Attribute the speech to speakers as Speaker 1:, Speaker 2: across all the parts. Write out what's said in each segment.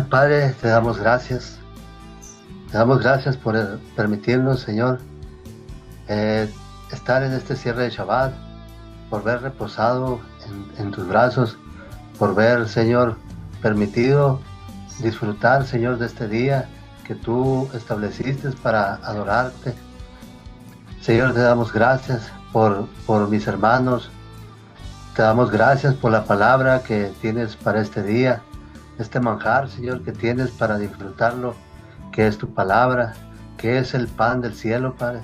Speaker 1: Padre, te damos gracias. Te damos gracias por permitirnos, Señor, eh, estar en este cierre de Shabbat, por ver reposado en tus brazos, por ver, Señor, permitido disfrutar, Señor, de este día que tú estableciste para adorarte. Señor, te damos gracias por mis hermanos. Te damos gracias por la palabra que tienes para este día, este manjar, Señor, que tienes para disfrutarlo, que es tu palabra, que es el pan del cielo, Padre.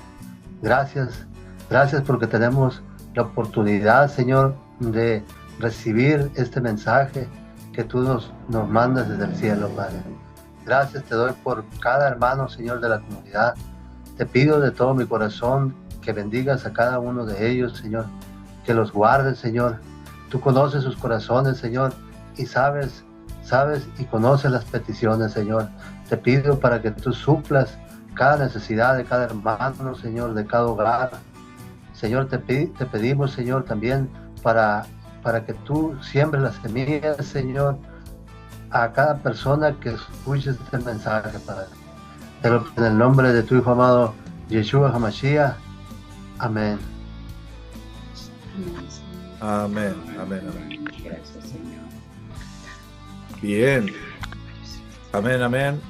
Speaker 1: Gracias, gracias porque tenemos la oportunidad, Señor, de recibir este mensaje que tú nos mandas desde el cielo, Padre. Gracias te doy por cada hermano, Señor, de la comunidad. Te pido de todo mi corazón que bendigas a cada uno de ellos, Señor, que los guardes, Señor. Tú conoces sus corazones, Señor, y sabes y conoces las peticiones, Señor. Te pido para que tú suplas cada necesidad de cada hermano, Señor, de cada hogar. Señor, te pedimos, Señor, también para que tú siembres las semillas, Señor, a cada persona que escuche este mensaje, Padre. Te lo pido en el nombre de tu Hijo amado, Yeshua HaMashiach. Amén.
Speaker 2: Amén, Señor.
Speaker 3: Amén, amén, amén.
Speaker 2: Gracias, Señor.
Speaker 3: Bien, amén, amén.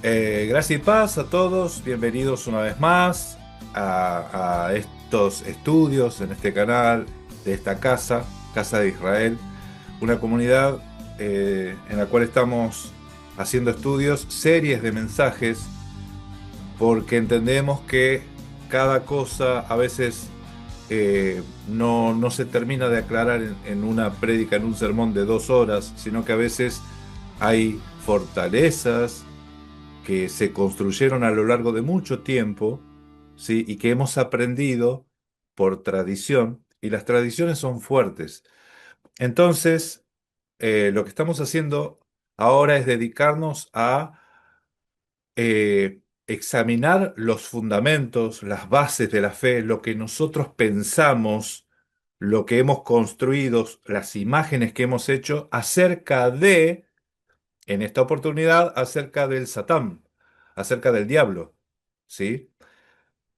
Speaker 3: Gracias y paz a todos. Bienvenidos una vez más a estos estudios en este canal de esta casa, Casa de Israel, una comunidad en la cual estamos haciendo estudios, series de mensajes, porque entendemos que cada cosa a veces no se termina de aclarar en una prédica, en un sermón de 2 horas, sino que a veces hay fortalezas que se construyeron a lo largo de mucho tiempo, ¿sí? Y que hemos aprendido por tradición, y las tradiciones son fuertes. Entonces, lo que estamos haciendo ahora es dedicarnos a examinar los fundamentos, las bases de la fe, lo que nosotros pensamos, lo que hemos construido, las imágenes que hemos hecho acerca de, en esta oportunidad, acerca del Satán, acerca del diablo, ¿sí?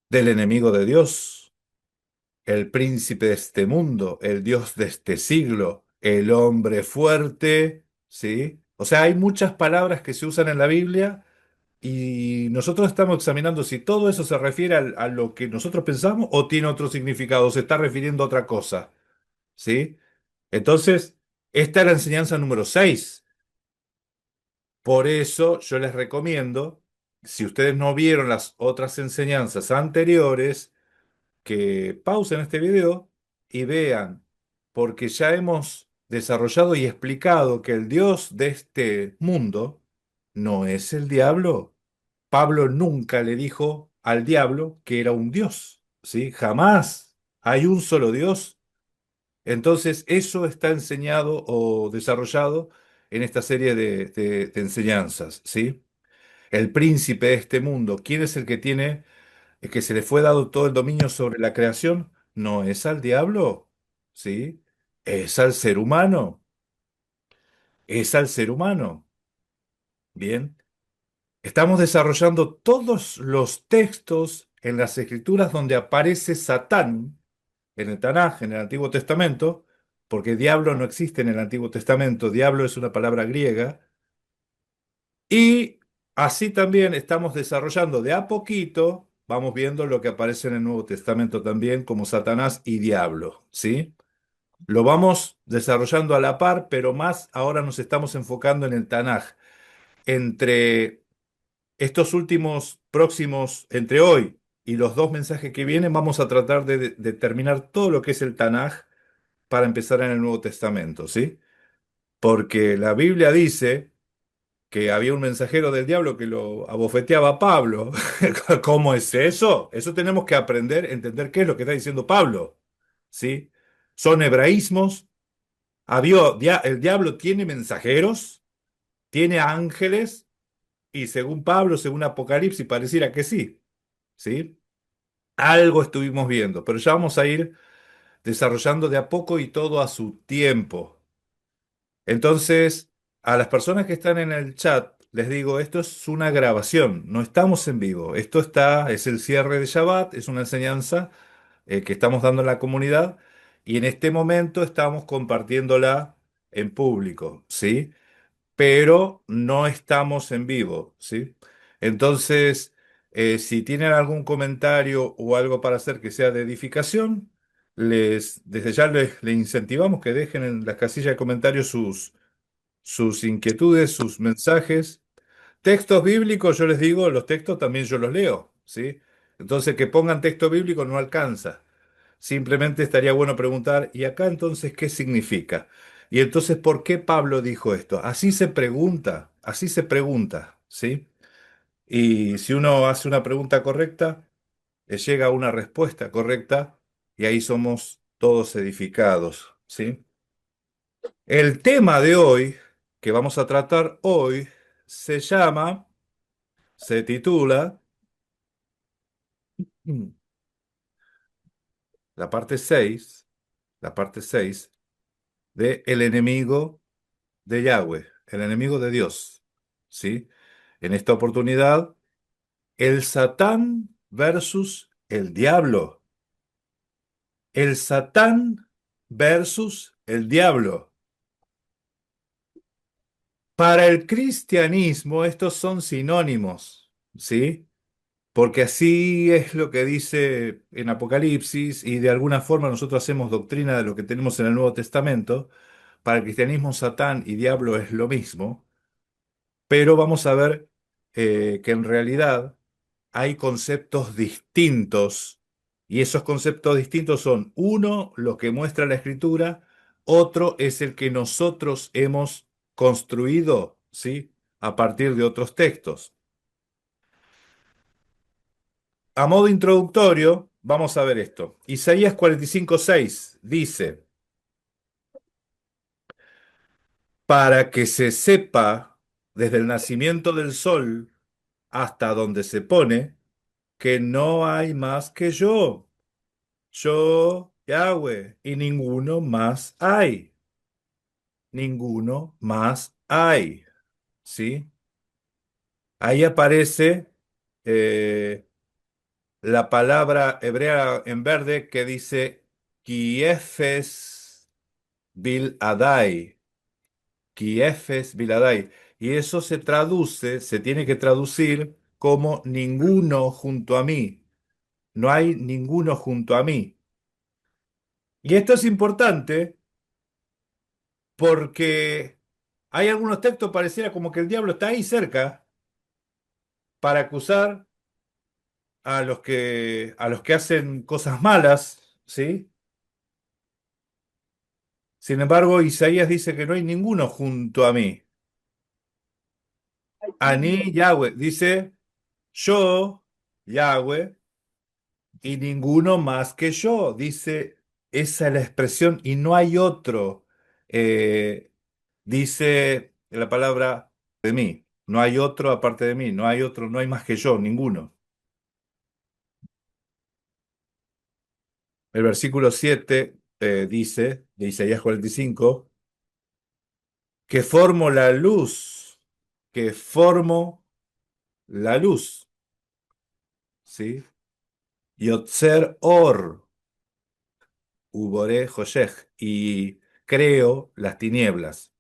Speaker 3: Del enemigo de Dios, el príncipe de este mundo, el Dios de este siglo, el hombre fuerte, ¿sí? O sea, hay muchas palabras que se usan en la Biblia y nosotros estamos examinando si todo eso se refiere a lo que nosotros pensamos o tiene otro significado, se está refiriendo a otra cosa, ¿sí? Entonces, esta es la enseñanza número 6. Por eso yo les recomiendo, si ustedes no vieron las otras enseñanzas anteriores, que pausen este video y vean, porque ya hemos desarrollado y explicado que el Dios de este mundo no es el diablo. Pablo nunca le dijo al diablo que era un Dios, ¿sí? Jamás hay un solo Dios. Entonces, eso está enseñado o desarrollado en esta serie de enseñanzas, ¿sí? El príncipe de este mundo, ¿quién es el que tiene que se le fue dado todo el dominio sobre la creación? No es al diablo, ¿sí? Es al ser humano, es al ser humano. Bien, estamos desarrollando todos los textos en las escrituras donde aparece Satán, en el Tanaj, en el Antiguo Testamento, porque diablo no existe en el Antiguo Testamento, diablo es una palabra griega, y así también estamos desarrollando de a poquito, vamos viendo lo que aparece en el Nuevo Testamento también como Satanás y diablo, ¿sí? Lo vamos desarrollando a la par, pero más ahora nos estamos enfocando en el Tanaj. Entre estos últimos próximos, entre hoy y los dos mensajes que vienen, vamos a tratar de terminar todo lo que es el Tanaj para empezar en el Nuevo Testamento, ¿sí? Porque la Biblia dice que había un mensajero del diablo que lo abofeteaba a Pablo. ¿Cómo es eso? Eso tenemos que aprender, entender qué es lo que está diciendo Pablo, ¿sí? Son hebraísmos. El diablo tiene mensajeros, tiene ángeles, y según Pablo, según Apocalipsis, pareciera que sí, ¿sí? Algo estuvimos viendo, pero ya vamos a ir desarrollando de a poco y todo a su tiempo. Entonces, a las personas que están en el chat, les digo, esto es una grabación, no estamos en vivo. Esto está, es el cierre de Shabbat, es una enseñanza que estamos dando en la comunidad y en este momento estamos compartiéndola en público, ¿sí? Pero no estamos en vivo, ¿sí? Entonces, si tienen algún comentario o algo para hacer que sea de edificación, desde ya les incentivamos que dejen en la casilla de comentarios sus inquietudes, sus mensajes. Textos bíblicos, yo les digo, los textos también yo los leo, ¿sí? Entonces, que pongan texto bíblico no alcanza. Simplemente estaría bueno preguntar, ¿y acá entonces qué significa? Y entonces, ¿por qué Pablo dijo esto? Así se pregunta, ¿sí? Y si uno hace una pregunta correcta, llega a una respuesta correcta y ahí somos todos edificados, ¿sí? El tema de hoy, que vamos a tratar hoy, se llama, se titula, mm, la parte 6, la parte 6 de El enemigo de Yahweh, el enemigo de Dios, ¿sí? En esta oportunidad, el Satán versus el diablo. El Satán versus el diablo. Para el cristianismo, estos son sinónimos, ¿sí? Porque así es lo que dice en Apocalipsis y de alguna forma nosotros hacemos doctrina de lo que tenemos en el Nuevo Testamento. Para el cristianismo, Satán y diablo es lo mismo. Pero vamos a ver que en realidad hay conceptos distintos y esos conceptos distintos son, uno, lo que muestra la Escritura, otro es el que nosotros hemos construido, ¿sí? A partir de otros textos. A modo introductorio, vamos a ver esto. Isaías 45:6 dice, para que se sepa desde el nacimiento del sol hasta donde se pone, que no hay más que yo, Yahweh, y ninguno más hay, ninguno más hay, ¿sí? Ahí aparece eh, la palabra hebrea en verde que dice Kiefes Biladai, Kiefes Biladai, y eso se traduce, se tiene que traducir como ninguno junto a mí, no hay ninguno junto a mí. Y esto es importante porque hay algunos textos pareciera como que el diablo está ahí cerca para acusar a los que hacen cosas malas, ¿sí? Sin embargo, Isaías dice que no hay ninguno junto a mí. Ani Yahweh dice yo, Yahweh, y ninguno más que yo. Dice, esa es la expresión y no hay otro. Dice la palabra de mí. No hay otro aparte de mí, no hay otro, no hay más que yo, ninguno. El versículo 7 dice, de Isaías 45, que formo la luz, que formo la luz, ¿sí? Yotzer Or, Uboré Joshech, y creo las tinieblas.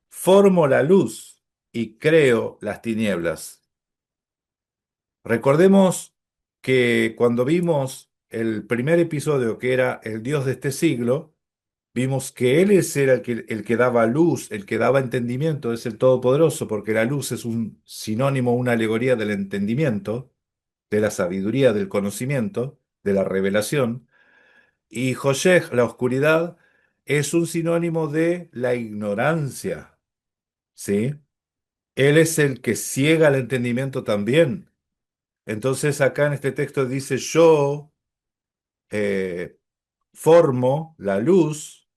Speaker 3: Formo la luz y creo las tinieblas. Recordemos que cuando vimos el primer episodio, que era el Dios de este siglo, vimos que era el que daba luz, el que daba entendimiento, es el Todopoderoso, porque la luz es un sinónimo, una alegoría del entendimiento, de la sabiduría, del conocimiento, de la revelación. Y Joshech, la oscuridad, es un sinónimo de la ignorancia, ¿sí? Él es el que ciega el entendimiento también. Entonces acá en este texto dice, yo eh, formo la luz,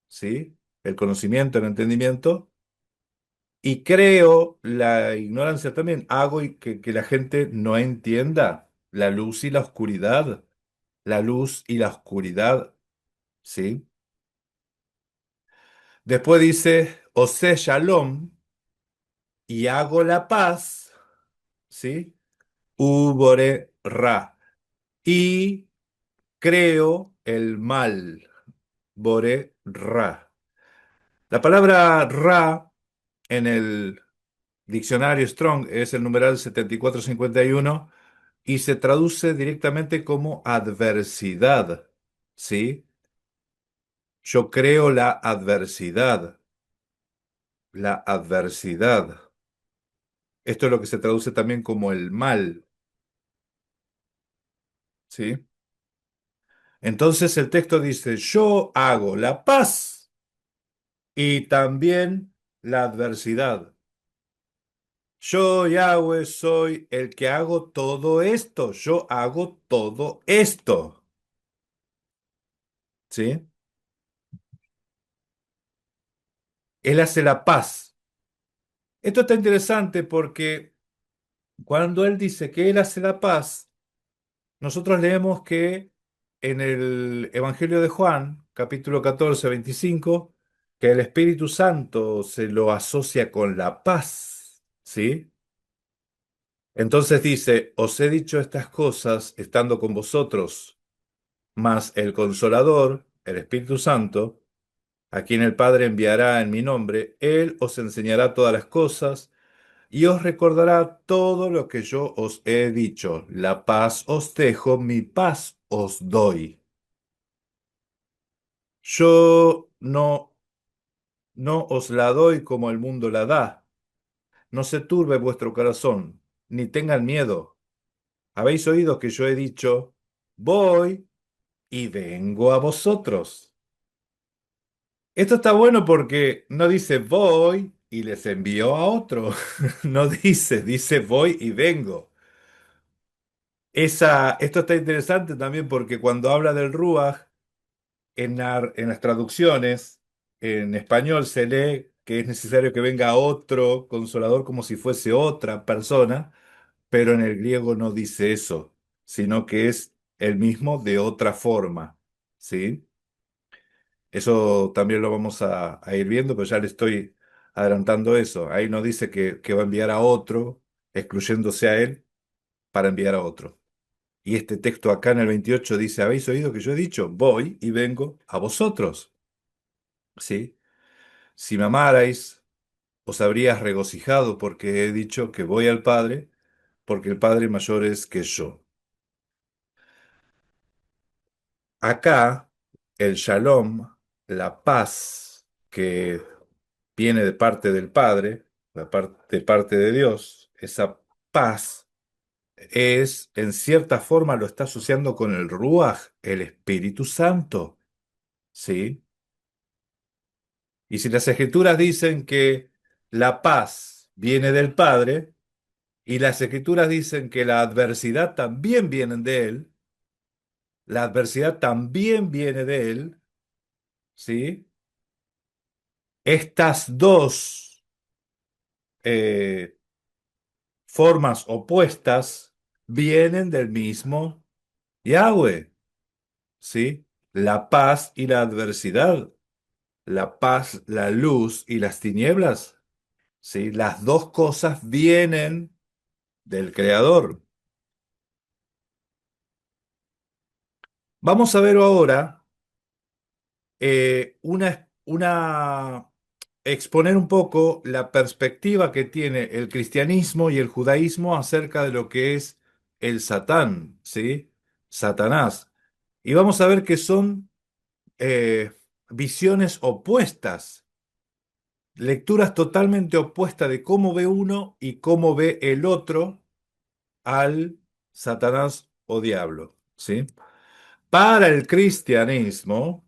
Speaker 3: ¿sí? El conocimiento, el entendimiento, y creo la ignorancia también. Hago y que la gente no entienda la luz y la oscuridad, la luz y la oscuridad, ¿sí? Después dice, Ose Shalom, y hago la paz, ¿sí? Ubore Ra, y creo el mal, Bore Ra. La palabra Ra en el diccionario Strong es el numeral 7451 y se traduce directamente como adversidad, ¿sí? Yo creo la adversidad, la adversidad. Esto es lo que se traduce también como el mal, ¿sí? Entonces el texto dice, yo hago la paz y también la adversidad. Yo, Yahweh, soy el que hago todo esto. Yo hago todo esto, ¿sí? Él hace la paz. Esto está interesante porque cuando él dice que él hace la paz, nosotros leemos que en el Evangelio de Juan, capítulo 14, 25, que el Espíritu Santo se lo asocia con la paz, ¿sí? Entonces dice, os he dicho estas cosas estando con vosotros, mas el Consolador, el Espíritu Santo, a quien el Padre enviará en mi nombre, él os enseñará todas las cosas y os recordará todo lo que yo os he dicho. La paz os dejo, mi paz os doy. Yo no os la doy como el mundo la da. No se turbe vuestro corazón, ni tengan miedo. Habéis oído que yo he dicho, voy y vengo a vosotros. Esto está bueno porque no dice voy y les envío a otro. No dice voy y vengo. Esto está interesante también porque cuando habla del Ruach, en las traducciones, en español se lee que es necesario que venga otro consolador como si fuese otra persona, pero en el griego no dice eso, sino que es el mismo de otra forma, ¿sí? Eso también lo vamos a ir viendo, pero ya le estoy adelantando eso. Ahí no dice que va a enviar a otro, excluyéndose a él, para enviar a otro. Y este texto acá en el 28 dice, ¿habéis oído que yo he dicho? Voy y vengo a vosotros, ¿sí? Si me amarais, os habrías regocijado porque he dicho que voy al Padre, porque el Padre mayor es que yo. Acá, el shalom, la paz que viene de parte del Padre, de parte de Dios, esa paz es, en cierta forma, lo está asociando con el Ruach, el Espíritu Santo, ¿sí? Y si las Escrituras dicen que la paz viene del Padre, y las Escrituras dicen que la adversidad también viene de Él, la adversidad también viene de Él, ¿sí? Estas dos eh, formas opuestas vienen del mismo Yahweh, ¿sí? La paz y la adversidad, la paz, la luz y las tinieblas, ¿sí? Las dos cosas vienen del Creador. Vamos a ver ahora exponer un poco la perspectiva que tiene el cristianismo y el judaísmo acerca de lo que es el Satán, ¿sí? Satanás. Y vamos a ver que son eh, visiones opuestas, lecturas totalmente opuestas de cómo ve uno y cómo ve el otro al Satanás o diablo, ¿sí? Para el cristianismo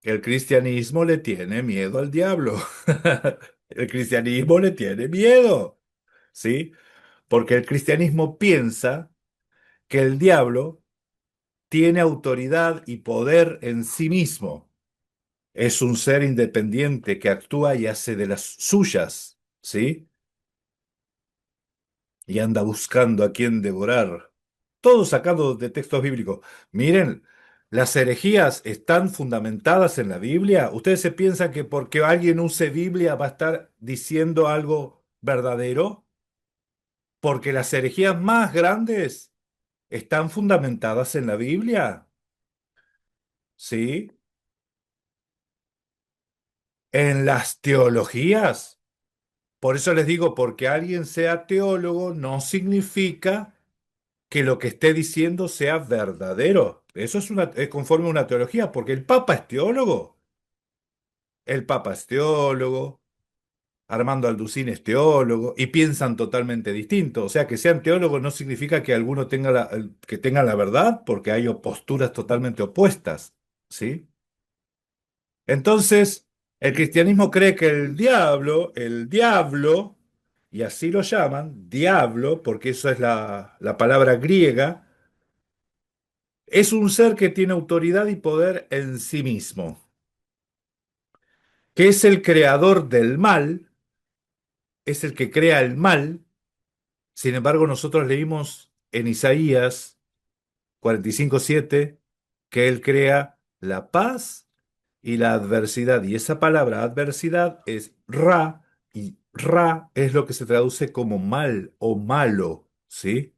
Speaker 3: le tiene miedo al diablo. El cristianismo le tiene miedo, ¿sí? Porque el cristianismo piensa que el diablo tiene autoridad y poder en sí mismo. Es un ser independiente que actúa y hace de las suyas, ¿sí? Y anda buscando a quien devorar. Todo sacado de textos bíblicos. Miren ¿Las herejías están fundamentadas en la Biblia? ¿Ustedes se piensan que porque alguien use Biblia va a estar diciendo algo verdadero? Porque las herejías más grandes están fundamentadas en la Biblia, ¿sí? En las teologías. Por eso les digo, porque alguien sea teólogo no significa que lo que esté diciendo sea verdadero. Eso es conforme a una teología, porque el Papa es teólogo. El Papa es teólogo, Armando Alducín es teólogo, y piensan totalmente distinto. O sea, que sean teólogos no significa que alguno tenga que tenga la verdad, porque hay posturas totalmente opuestas, ¿sí? Entonces, el cristianismo cree que el diablo, y así lo llaman, diablo, porque eso es la palabra griega, es un ser que tiene autoridad y poder en sí mismo, que es el creador del mal, es el que crea el mal. Sin embargo, nosotros leímos en Isaías 45:7 que él crea la paz y la adversidad. Y esa palabra adversidad es ra, y ra es lo que se traduce como mal o malo, ¿sí?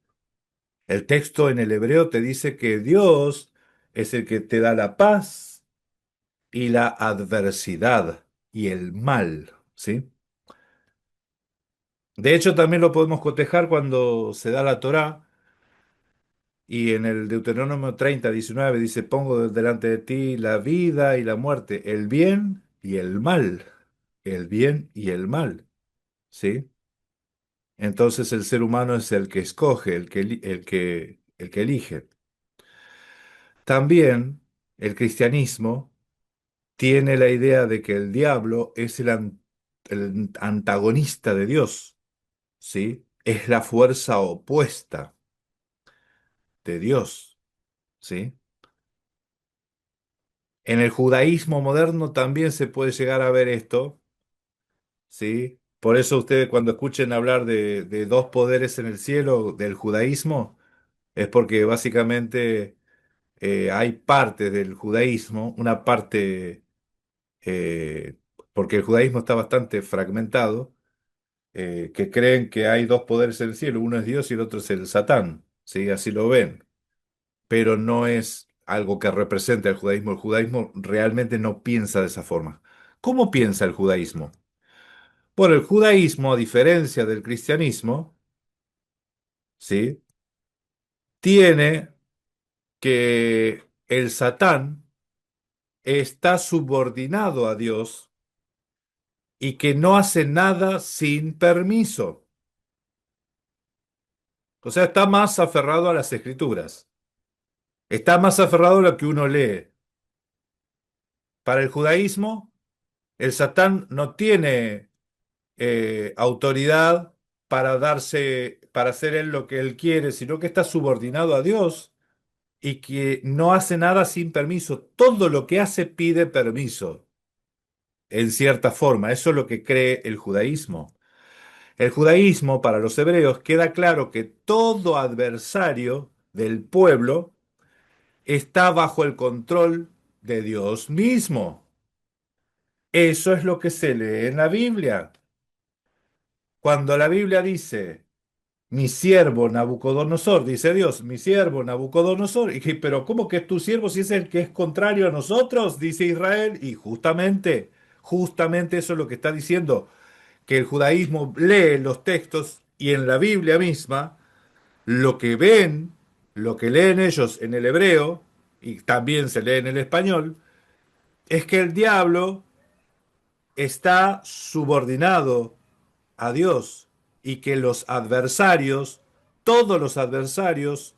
Speaker 3: El texto en el hebreo te dice que Dios es el que te da la paz y la adversidad y el mal, ¿sí? De hecho, también lo podemos cotejar cuando se da la Torá y en el Deuteronomio 30:19 dice, pongo delante de ti la vida y la muerte, el bien y el mal, el bien y el mal, ¿sí? Entonces el ser humano es el que escoge, el que elige. También el cristianismo tiene la idea de que el diablo es el antagonista de Dios, ¿sí? Es la fuerza opuesta de Dios, ¿sí? En el judaísmo moderno también se puede llegar a ver esto, ¿sí? Por eso ustedes cuando escuchen hablar de dos poderes en el cielo del judaísmo, es porque básicamente hay partes del judaísmo, una parte, eh, porque el judaísmo está bastante fragmentado, que creen que hay dos poderes en el cielo, uno es Dios y el otro es el Satán, ¿sí? Así lo ven, pero no es algo que represente al judaísmo. El judaísmo realmente no piensa de esa forma. ¿Cómo piensa el judaísmo? Bueno, el judaísmo, a diferencia del cristianismo, ¿sí? Tiene que el Satán está subordinado a Dios y que no hace nada sin permiso. O sea, está más aferrado a las escrituras. Está más aferrado a lo que uno lee. Para el judaísmo, el Satán no tiene autoridad para hacer él lo que él quiere, sino que está subordinado a Dios y que no hace nada sin permiso. Todo lo que hace pide permiso, en cierta forma. Eso es lo que cree el judaísmo. El judaísmo, para los hebreos, queda claro que todo adversario del pueblo está bajo el control de Dios mismo. Eso es lo que se lee en la Biblia. Cuando la Biblia dice, mi siervo Nabucodonosor, dice Dios, mi siervo Nabucodonosor, y pero ¿cómo que es tu siervo si es el que es contrario a nosotros? Dice Israel, y justamente eso es lo que está diciendo, que el judaísmo lee los textos y en la Biblia misma, lo que ven, lo que leen ellos en el hebreo, y también se lee en el español, es que el diablo está subordinado a Dios y que los adversarios, todos los adversarios,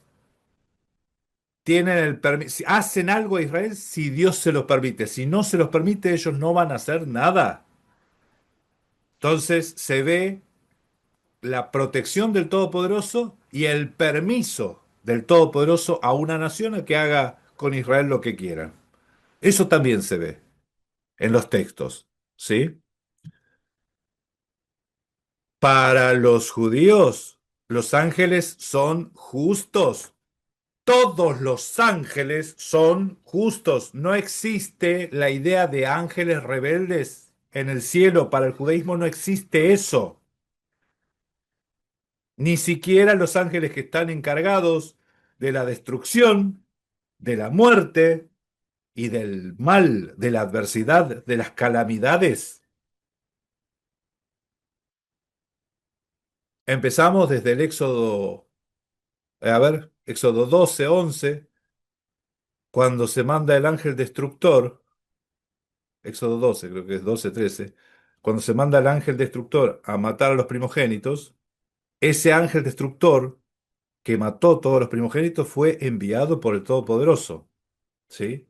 Speaker 3: tienen el permiso, hacen algo a Israel si Dios se los permite. Si no se los permite, ellos no van a hacer nada. Entonces se ve la protección del Todopoderoso y el permiso del Todopoderoso a una nación a que haga con Israel lo que quiera. Eso también se ve en los textos, ¿sí? Para los judíos, los ángeles son justos. todos los ángeles son justos. No existe la idea de ángeles rebeldes en el cielo. Para el judaísmo no existe eso. Ni siquiera los ángeles que están encargados de la destrucción, de la muerte y del mal, de la adversidad, de las calamidades. Empezamos desde el Éxodo, Éxodo 12, 11, cuando se manda el ángel destructor. Éxodo 12, creo que es 12, 13, cuando se manda el ángel destructor a matar a los primogénitos. Ese ángel destructor que mató todos los primogénitos fue enviado por el Todopoderoso, ¿sí?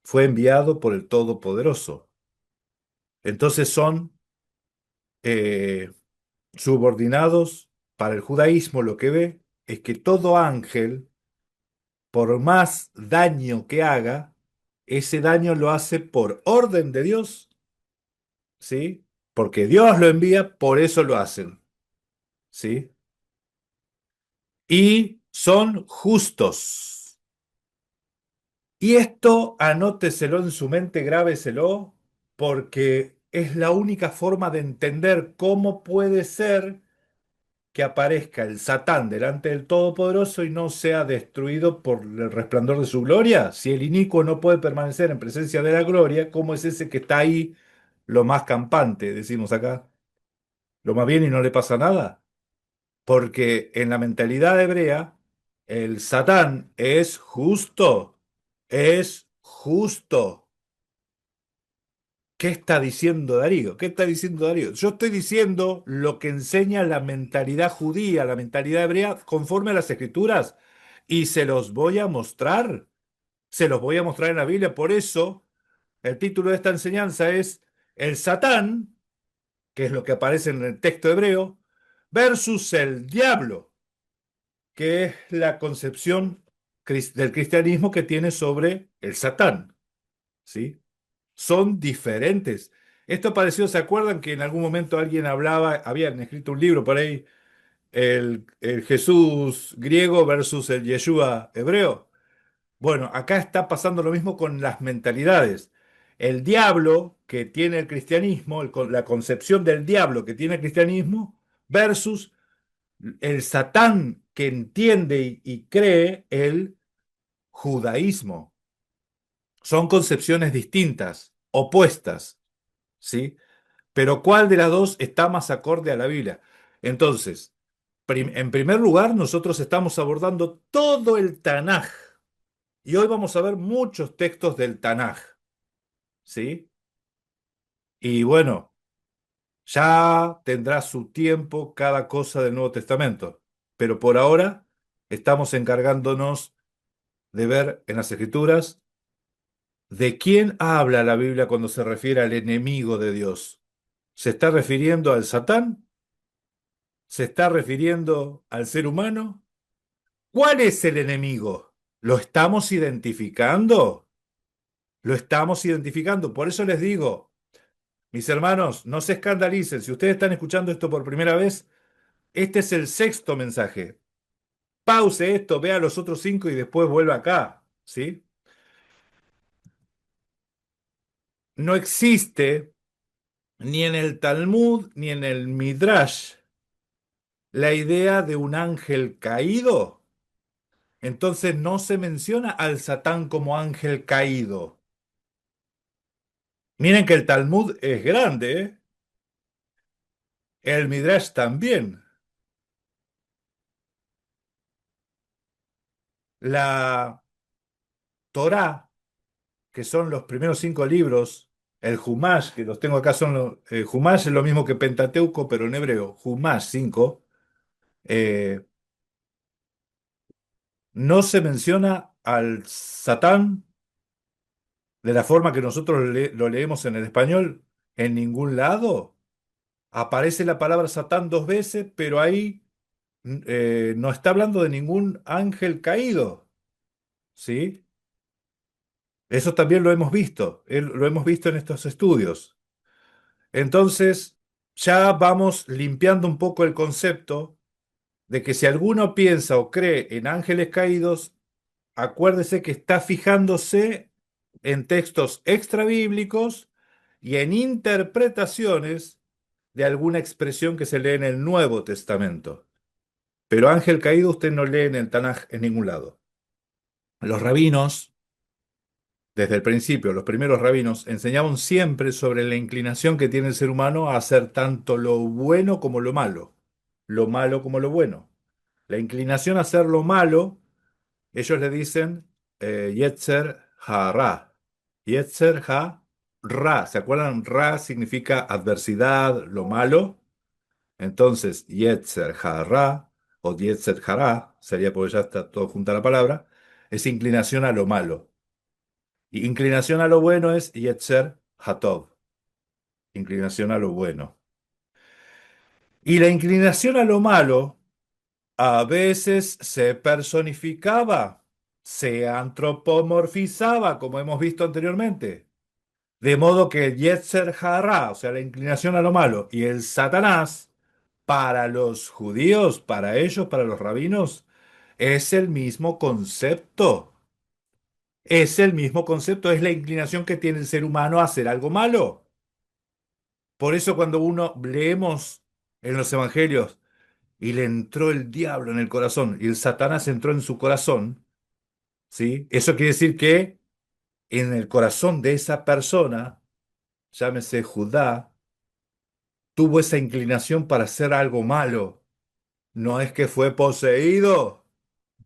Speaker 3: Fue enviado por el Todopoderoso. Entonces son eh, subordinados. Para el judaísmo, lo que ve es que todo ángel, por más daño que haga, ese daño lo hace por orden de Dios, ¿sí? Porque Dios lo envía, por eso lo hacen, ¿sí? Y son justos. Y esto anóteselo en su mente, grábeselo, porque es la única forma de entender cómo puede ser que aparezca el Satán delante del Todopoderoso y no sea destruido por el resplandor de su gloria. Si el inicuo no puede permanecer en presencia de la gloria, ¿cómo es ese que está ahí lo más campante, decimos acá? Lo más bien y no le pasa nada. Porque en la mentalidad hebrea, el Satán es justo. Es justo. ¿Qué está diciendo Darío? ¿Qué está diciendo Darío? Yo estoy diciendo lo que enseña la mentalidad judía, la mentalidad hebrea, conforme a las escrituras. Y se los voy a mostrar. Se los voy a mostrar en la Biblia. Por eso, el título de esta enseñanza es El Satán, que es lo que aparece en el texto hebreo, versus el diablo, que es la concepción del cristianismo que tiene sobre el Satán, ¿sí? Son diferentes. Esto pareció, ¿se acuerdan que en algún momento alguien hablaba, habían escrito un libro por ahí, el Jesús griego versus el Yeshua hebreo? Bueno, acá está pasando lo mismo con las mentalidades. El diablo que tiene el cristianismo, la concepción del diablo que tiene el cristianismo, versus el Satán que entiende y cree el judaísmo. Son concepciones distintas, opuestas, ¿sí? Pero ¿cuál de las dos está más acorde a la Biblia? Entonces, en primer lugar, nosotros estamos abordando todo el Tanaj. Y hoy vamos a ver muchos textos del Tanaj, ¿sí? Y bueno, ya tendrá su tiempo cada cosa del Nuevo Testamento. Pero por ahora estamos encargándonos de ver en las Escrituras de quién habla la Biblia cuando se refiere al enemigo de Dios. ¿Se está refiriendo al Satán? ¿Se está refiriendo al ser humano? ¿Cuál es el enemigo? ¿Lo estamos identificando? Lo estamos identificando. Por eso les digo, mis hermanos, no se escandalicen. Si ustedes están escuchando esto por primera vez, este es el sexto mensaje. Pause esto, vea los otros cinco y después vuelva acá, ¿sí? No existe ni en el Talmud ni en el Midrash la idea de un ángel caído. Entonces no se menciona al Satán como ángel caído. Miren que el Talmud es grande, ¿eh? El Midrash también. La Torá, que son los primeros cinco libros, el Humash, que los tengo acá, son Humash es lo mismo que Pentateuco, pero en hebreo, Humash 5, eh, no se menciona al Satán de la forma que nosotros lo leemos en el español en ningún lado. Aparece la palabra Satán dos veces, pero ahí no está hablando de ningún ángel caído, ¿sí? Eso también lo hemos visto, lo hemos visto en estos estudios. Entonces, ya vamos limpiando un poco el concepto de que si alguno piensa o cree en ángeles caídos, acuérdese que está fijándose en textos extrabíblicos y en interpretaciones de alguna expresión que se lee en el Nuevo Testamento. Pero ángel caído usted no lee en el Tanaj en ningún lado. Los rabinos, desde el principio, los primeros rabinos, enseñaban siempre sobre la inclinación que tiene el ser humano a hacer tanto lo bueno como lo malo como lo bueno. La inclinación a hacer lo malo, ellos le dicen Yetzer ha-ra. Yetzer ha-ra. ¿Se acuerdan? Ra significa adversidad, lo malo. Entonces, Yetzer ha-ra o Yetzer ha-ra, sería porque ya está todo junta la palabra, es inclinación a lo malo. Y inclinación a lo bueno es Yetzer ha-tov, inclinación a lo bueno. Y la inclinación a lo malo a veces se personificaba, se antropomorfizaba, como hemos visto anteriormente. De modo que el Yetzer Hara, o sea, la inclinación a lo malo, y el Satanás, para los judíos, para ellos, para los rabinos, es el mismo concepto. Es el mismo concepto, es la inclinación que tiene el ser humano a hacer algo malo. Por eso cuando uno leemos en los evangelios y le entró el diablo en el corazón y el Satanás entró en su corazón, ¿sí? Eso quiere decir que en el corazón de esa persona, llámese Judá, tuvo esa inclinación para hacer algo malo. No es que fue poseído.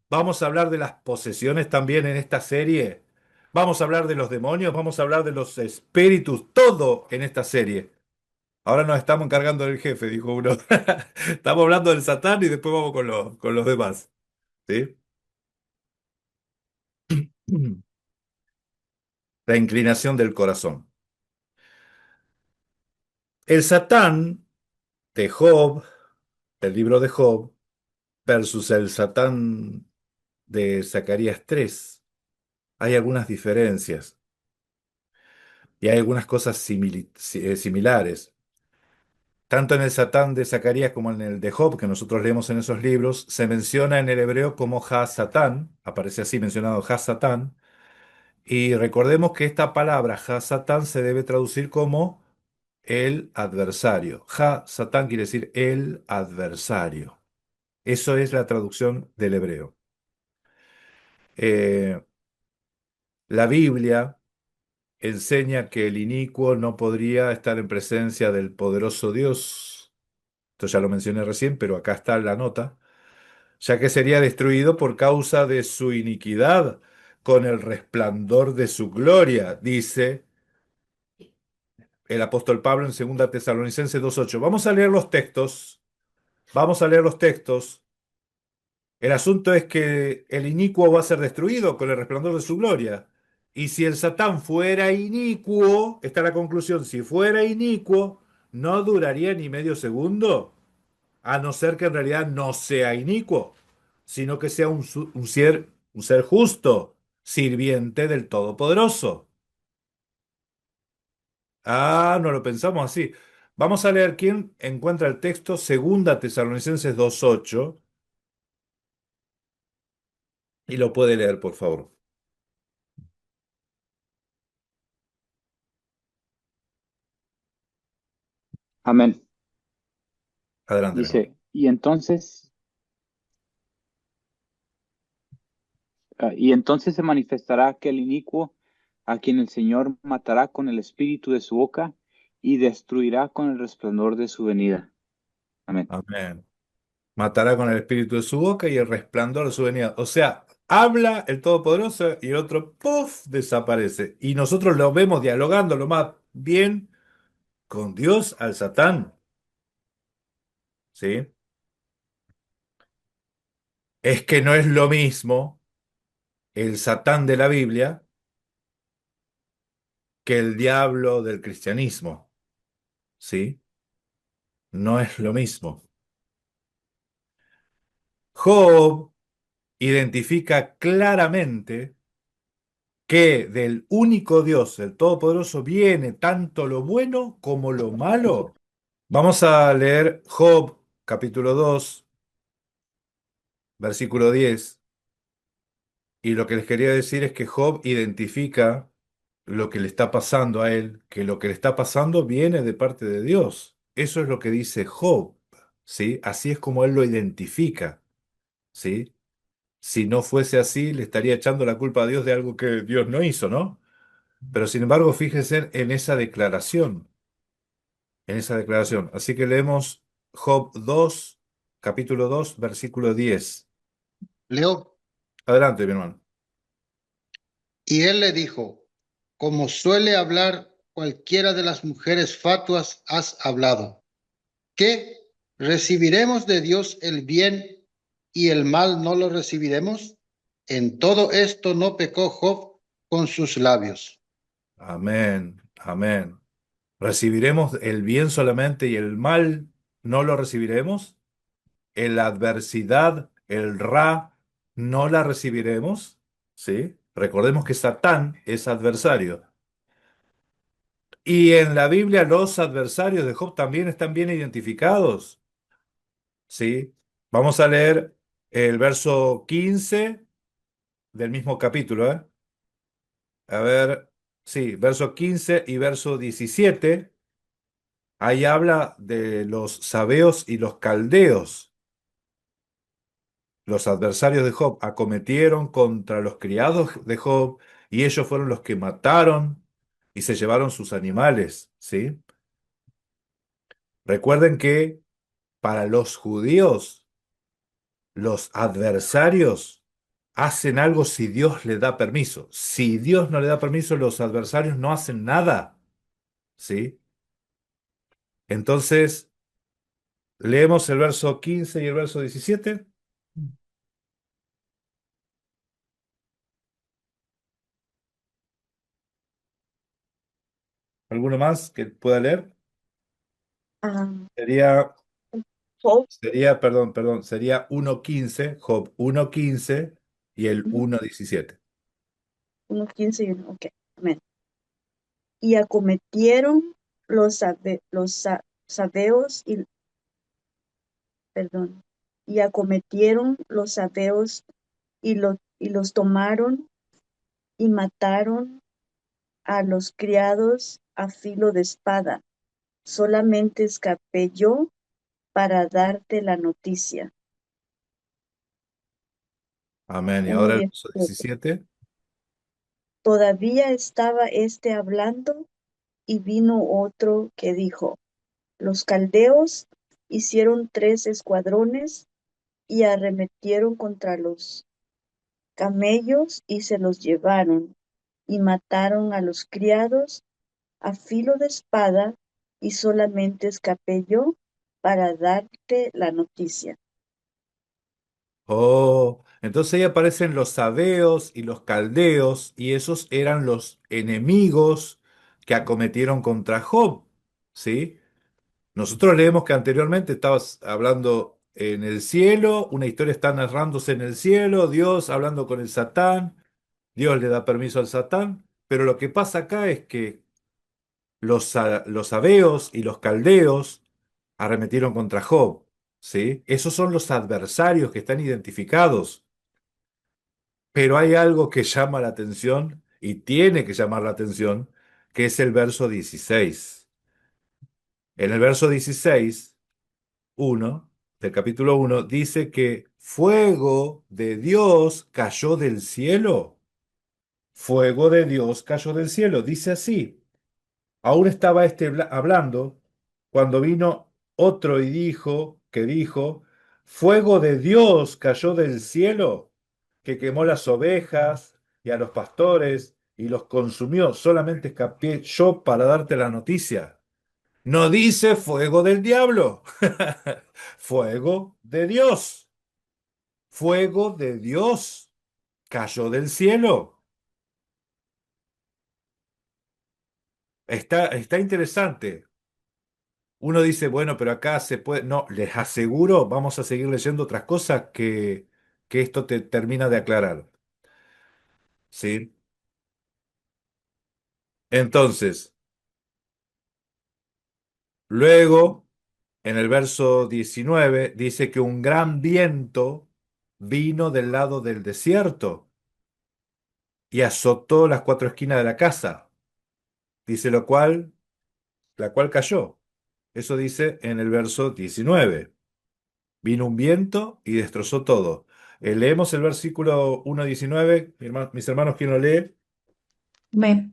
Speaker 3: Vamos a hablar de las posesiones también en esta serie. Vamos a hablar de los demonios, vamos a hablar de los espíritus, todo en esta serie. Ahora nos estamos encargando del jefe, dijo uno. Estamos hablando del Satán y después vamos con los demás. ¿Sí? La inclinación del corazón. El Satán de Job, del libro de Job, versus el Satán de Zacarías 3. Hay algunas diferencias y hay algunas cosas similares. Tanto en el Satán de Zacarías como en el de Job, que nosotros leemos en esos libros, se menciona en el hebreo como Ha-Satán, aparece así mencionado Ha-Satán, y recordemos que esta palabra Ha-Satán se debe traducir como el adversario. Ha-Satán quiere decir el adversario. Eso es la traducción del hebreo. Eh, la Biblia enseña que el inicuo no podría estar en presencia del poderoso Dios. Esto ya lo mencioné recién, pero acá está la nota, ya que sería destruido por causa de su iniquidad, con el resplandor de su gloria, dice el apóstol Pablo en 2 Tesalonicenses 2:8. Vamos a leer los textos, vamos a leer los textos. El asunto es que el inicuo va a ser destruido con el resplandor de su gloria. Y si el Satán fuera inicuo, está la conclusión, si fuera inicuo, no duraría ni medio segundo, a no ser que en realidad no sea inicuo, sino que sea un ser justo, sirviente del Todopoderoso. Ah, no lo pensamos así. Vamos a leer quién encuentra el texto, 2 Tesalonicenses 2:8, y lo puede leer, por favor.
Speaker 2: Amén.
Speaker 3: Adelante, mi hermano.
Speaker 2: Dice, y entonces se manifestará aquel inicuo a quien el Señor matará con el espíritu de su boca y destruirá con el resplandor de su venida. Amén.
Speaker 3: Amén. Matará con el espíritu de su boca y el resplandor de su venida. O sea, habla el Todopoderoso y el otro, ¡puf!, desaparece. Y nosotros lo vemos dialogando lo más bien con Dios al Satán. ¿Sí? Es que no es lo mismo el Satán de la Biblia que el diablo del cristianismo. ¿Sí? No es lo mismo. Job identifica claramente que del único Dios, el Todopoderoso, viene tanto lo bueno como lo malo. Vamos a leer Job capítulo 2, versículo 10. Y lo que les quería decir es que Job identifica lo que le está pasando a él, que lo que le está pasando viene de parte de Dios. Eso es lo que dice Job, ¿sí? Así es como él lo identifica, ¿sí? Si no fuese así, le estaría echando la culpa a Dios de algo que Dios no hizo, ¿no? Pero sin embargo, fíjense en esa declaración, en esa declaración. Así que leemos Job 2, capítulo 2, versículo 10.
Speaker 4: Leo,
Speaker 3: Adelante, mi hermano.
Speaker 4: y él le dijo, como suele hablar cualquiera de las mujeres fatuas, has hablado. ¿Qué? ¿Recibiremos de Dios el bien y el mal no lo recibiremos? En todo esto no pecó Job con sus labios.
Speaker 3: Amén, amén. ¿Recibiremos el bien solamente y el mal no lo recibiremos? ¿En la adversidad, el ra, no la recibiremos? ¿Sí? Recordemos que Satán es adversario. Y en la Biblia los adversarios de Job también están bien identificados. ¿Sí? Vamos a leer el verso 15 del mismo capítulo, ¿eh? A ver, sí, verso 15 y verso 17. Ahí habla de los sabeos y los caldeos. Los adversarios de Job acometieron contra los criados de Job y ellos fueron los que mataron y se llevaron sus animales, ¿sí? Recuerden que para los judíos, los adversarios hacen algo si Dios le da permiso. Si Dios no le da permiso, los adversarios no hacen nada, ¿sí? Entonces, leemos el verso 15 y el verso 17. ¿Alguno más que pueda leer?
Speaker 5: Ah,
Speaker 3: Sería,
Speaker 5: Job,
Speaker 3: sería 1:15, Job 1:15 y el 1:17.
Speaker 5: 1:15 y 1, ok, amén. Y acometieron los sabeos y, perdón, y acometieron los sabeos y los tomaron y mataron a los criados a filo de espada. Solamente escapé yo para darte la noticia.
Speaker 3: Amén. Y ahora el verso
Speaker 5: 1:17.
Speaker 3: 17.
Speaker 5: Todavía estaba hablando y vino otro que dijo: Los caldeos hicieron 3 escuadrones y arremetieron contra los camellos y se los llevaron, y mataron a los criados a filo de espada, y solamente escapé yo para darte la noticia.
Speaker 3: Oh, entonces ahí aparecen los sabeos y los caldeos, y esos eran los enemigos que acometieron contra Job, ¿sí? Nosotros leemos que anteriormente estabas hablando en el cielo, una historia está narrándose en el cielo, Dios hablando con el Satán, Dios le da permiso al Satán, pero lo que pasa acá es que los sabeos y los caldeos arremetieron contra Job, ¿sí? Esos son los adversarios que están identificados. Pero hay algo que llama la atención y tiene que llamar la atención, que es el verso 16. En el verso 16, 1 del capítulo 1, dice que fuego de Dios cayó del cielo. Fuego de Dios cayó del cielo. Dice así. Aún estaba hablando cuando vino otro y dijo, fuego de Dios cayó del cielo, que quemó las ovejas y a los pastores y los consumió. Solamente escapé yo para darte la noticia. No dice fuego del diablo, fuego de Dios. Fuego de Dios cayó del cielo. Está interesante. Uno dice, bueno, pero acá se puede. No, les aseguro, vamos a seguir leyendo otras cosas que esto te termina de aclarar. ¿Sí? Entonces, luego, en el verso 19, dice que un gran viento vino del lado del desierto. y azotó las cuatro esquinas de la casa. Dice la cual cayó. Eso dice en el verso 19. Vino un viento y destrozó todo. Leemos el versículo 1:19. Mis hermanos, ¿quién lo lee?
Speaker 6: Me.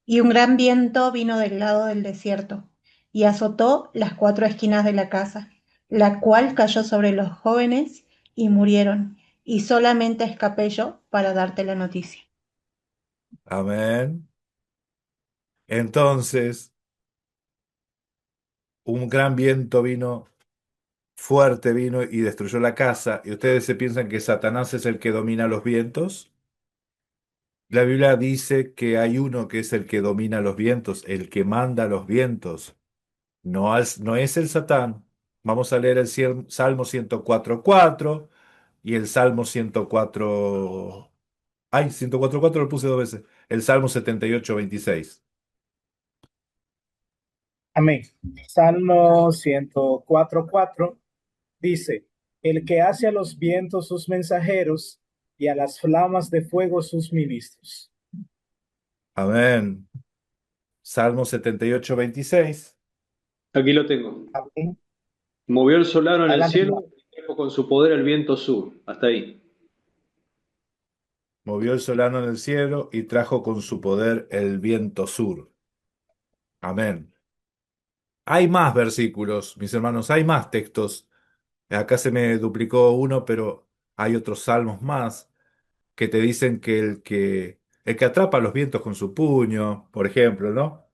Speaker 6: Y un gran viento vino del lado del desierto, y azotó las cuatro esquinas de la casa, la cual cayó sobre los jóvenes y murieron, y solamente escapé yo para darte la noticia.
Speaker 3: Amén. Entonces, un gran viento vino, fuerte vino y destruyó la casa. ¿Y ustedes se piensan que Satanás es el que domina los vientos? La Biblia dice que hay uno que es el que domina los vientos, el que manda los vientos. No es el Satán. Vamos a leer el Salmo 104:4 y el Salmo 104. Ay, 104:4 lo puse dos veces. El Salmo 78:26.
Speaker 7: Amén. Salmo 104:4 dice, el que hace a los vientos sus mensajeros y a las flamas de fuego sus ministros.
Speaker 3: Amén. Salmo 78:26.
Speaker 8: Aquí lo tengo.
Speaker 7: Amén.
Speaker 8: Movió el solano en el
Speaker 7: Adelante,
Speaker 8: cielo
Speaker 7: hermano.
Speaker 8: y trajo con su poder el viento sur. Hasta ahí.
Speaker 3: Movió el solano en el cielo y trajo con su poder el viento sur. Amén. Hay más versículos, mis hermanos, hay más textos. Acá se me duplicó uno, pero hay otros salmos más que te dicen que el que atrapa los vientos con su puño, por ejemplo, ¿no?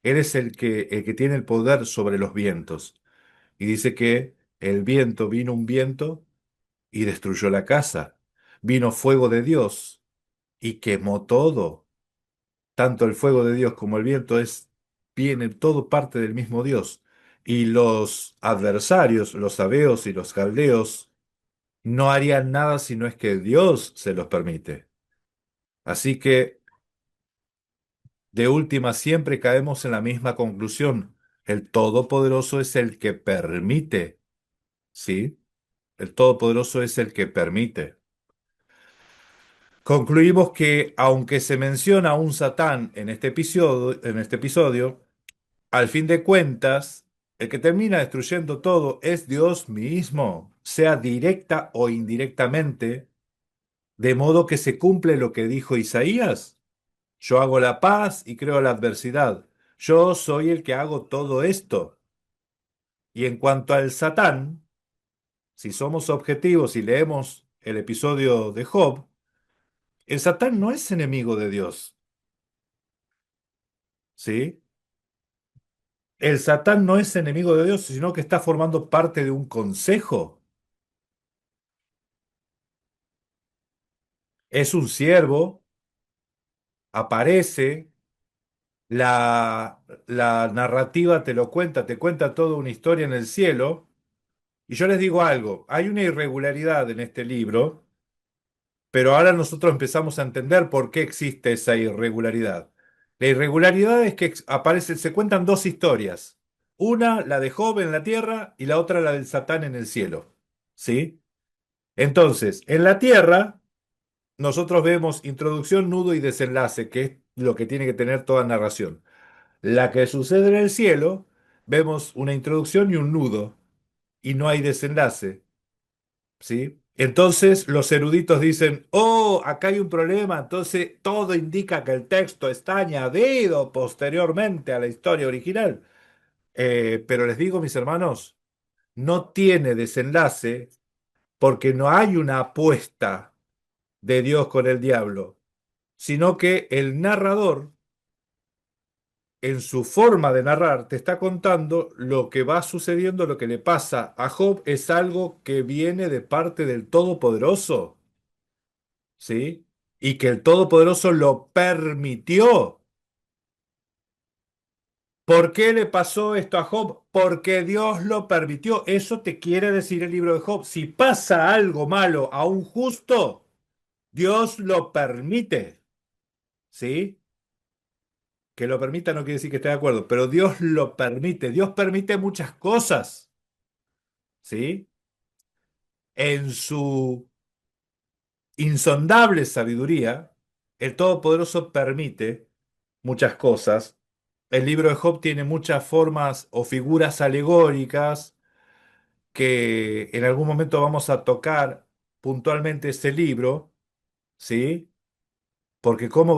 Speaker 3: Él es el que tiene el poder sobre los vientos. Y dice que vino un viento y destruyó la casa. Vino fuego de Dios y quemó todo. Tanto el fuego de Dios como el viento viene todo parte del mismo Dios. Y los adversarios, los sabeos y los caldeos, no harían nada si no es que Dios se los permite. Así que, de última, siempre caemos en la misma conclusión. El Todopoderoso es el que permite, ¿sí? El Todopoderoso es el que permite. Concluimos que, aunque se menciona a un Satán en este episodio, al fin de cuentas, el que termina destruyendo todo es Dios mismo, sea directa o indirectamente, de modo que se cumple lo que dijo Isaías. Yo hago la paz y creo la adversidad. Yo soy el que hago todo esto. Y en cuanto al Satán, si somos objetivos y leemos el episodio de Job, el Satán no es enemigo de Dios, ¿sí? El Satán no es enemigo de Dios, sino que está formando parte de un consejo. Es un siervo, aparece, la narrativa te lo cuenta, te cuenta toda una historia en el cielo. Y yo les digo algo, hay una irregularidad en este libro, pero ahora nosotros empezamos a entender por qué existe esa irregularidad. La irregularidad es que se cuentan dos historias. Una, la de Job en la tierra, y la otra, la del Satán en el cielo. ¿Sí? Entonces, en la tierra, nosotros vemos introducción, nudo y desenlace, que es lo que tiene que tener toda narración. La que sucede en el cielo, vemos una introducción y un nudo, y no hay desenlace. ¿Sí? Entonces los eruditos dicen, oh, acá hay un problema, entonces todo indica que el texto está añadido posteriormente a la historia original. Pero les digo, mis hermanos, no tiene desenlace porque no hay una apuesta de Dios con el diablo, sino que el narrador, en su forma de narrar, te está contando lo que va sucediendo, lo que le pasa a Job es algo que viene de parte del Todopoderoso. ¿Sí? Y que el Todopoderoso lo permitió. ¿Por qué le pasó esto a Job? Porque Dios lo permitió. Eso te quiere decir el libro de Job. Si pasa algo malo a un justo, Dios lo permite. ¿Sí? Que lo permita no quiere decir que esté de acuerdo, pero Dios lo permite. Dios permite muchas cosas. ¿Sí? En su insondable sabiduría, el Todopoderoso permite muchas cosas. El libro de Job tiene muchas formas o figuras alegóricas que en algún momento vamos a tocar puntualmente ese libro, ¿sí? Porque cómo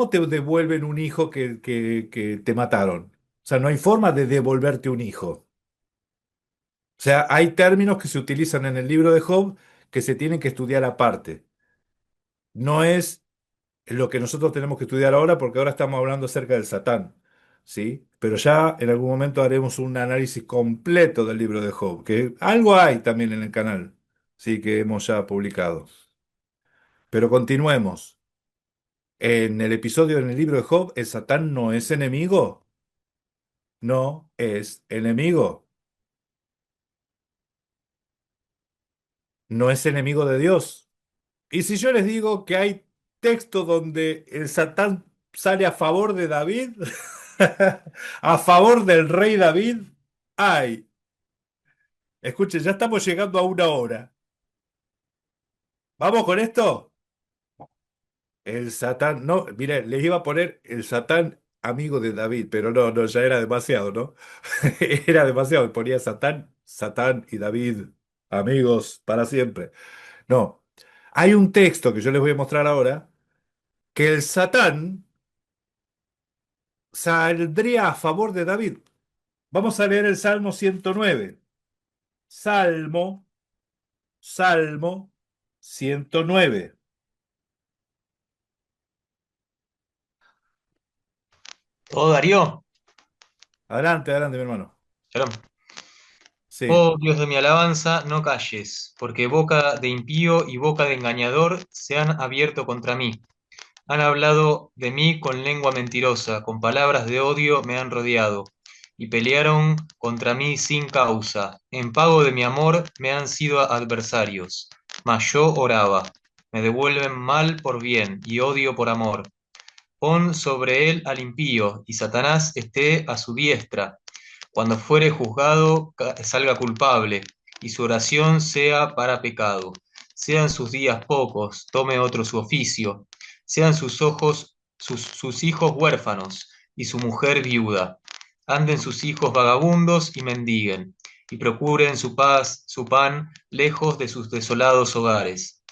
Speaker 3: te devuelven un hijo que te mataron? O sea, no hay forma de devolverte un hijo. O sea, hay términos que se utilizan en el libro de Job que se tienen que estudiar aparte. No es lo que nosotros tenemos que estudiar ahora porque ahora estamos hablando acerca del Satán, ¿sí? Pero ya en algún momento haremos un análisis completo del libro de Job, que algo hay también en el canal, sí, que hemos ya publicado. Pero continuemos. En el episodio en el libro de Job, ¿el Satán no es enemigo? No es enemigo. No es enemigo de Dios. Y si yo les digo que hay texto donde el Satán sale a favor de David, a favor del rey David, hay. Escuchen, ya estamos llegando a 1 hora. ¿Vamos con esto? El Satán, no, mire, les iba a poner el Satán amigo de David, pero no, no, ya era demasiado, ¿no? Era demasiado, ponía Satán, Satán y David, amigos para siempre. No, hay un texto que yo les voy a mostrar ahora, que el Satán saldría a favor de David. Vamos a leer el Salmo 109. Salmo, Salmo 109.
Speaker 9: ¿Todo Darío?
Speaker 3: Adelante, adelante, mi hermano.
Speaker 9: Shalom.
Speaker 3: Sí.
Speaker 9: Oh Dios de mi alabanza, no calles, porque boca de impío y boca de engañador se han abierto contra mí. Han hablado de mí con lengua mentirosa, con palabras de odio me han rodeado, y pelearon contra mí sin causa. En pago de mi amor me han sido adversarios. Mas yo oraba, me devuelven mal por bien y odio por amor. Pon sobre él al impío, y Satanás esté a su diestra. Cuando fuere juzgado, salga culpable, y su oración sea para pecado. Sean sus días pocos, tome otro su oficio. Sean sus hijos huérfanos, y su mujer viuda. Anden sus hijos vagabundos y mendiguen, y procuren su paz, su pan, lejos de sus desolados hogares.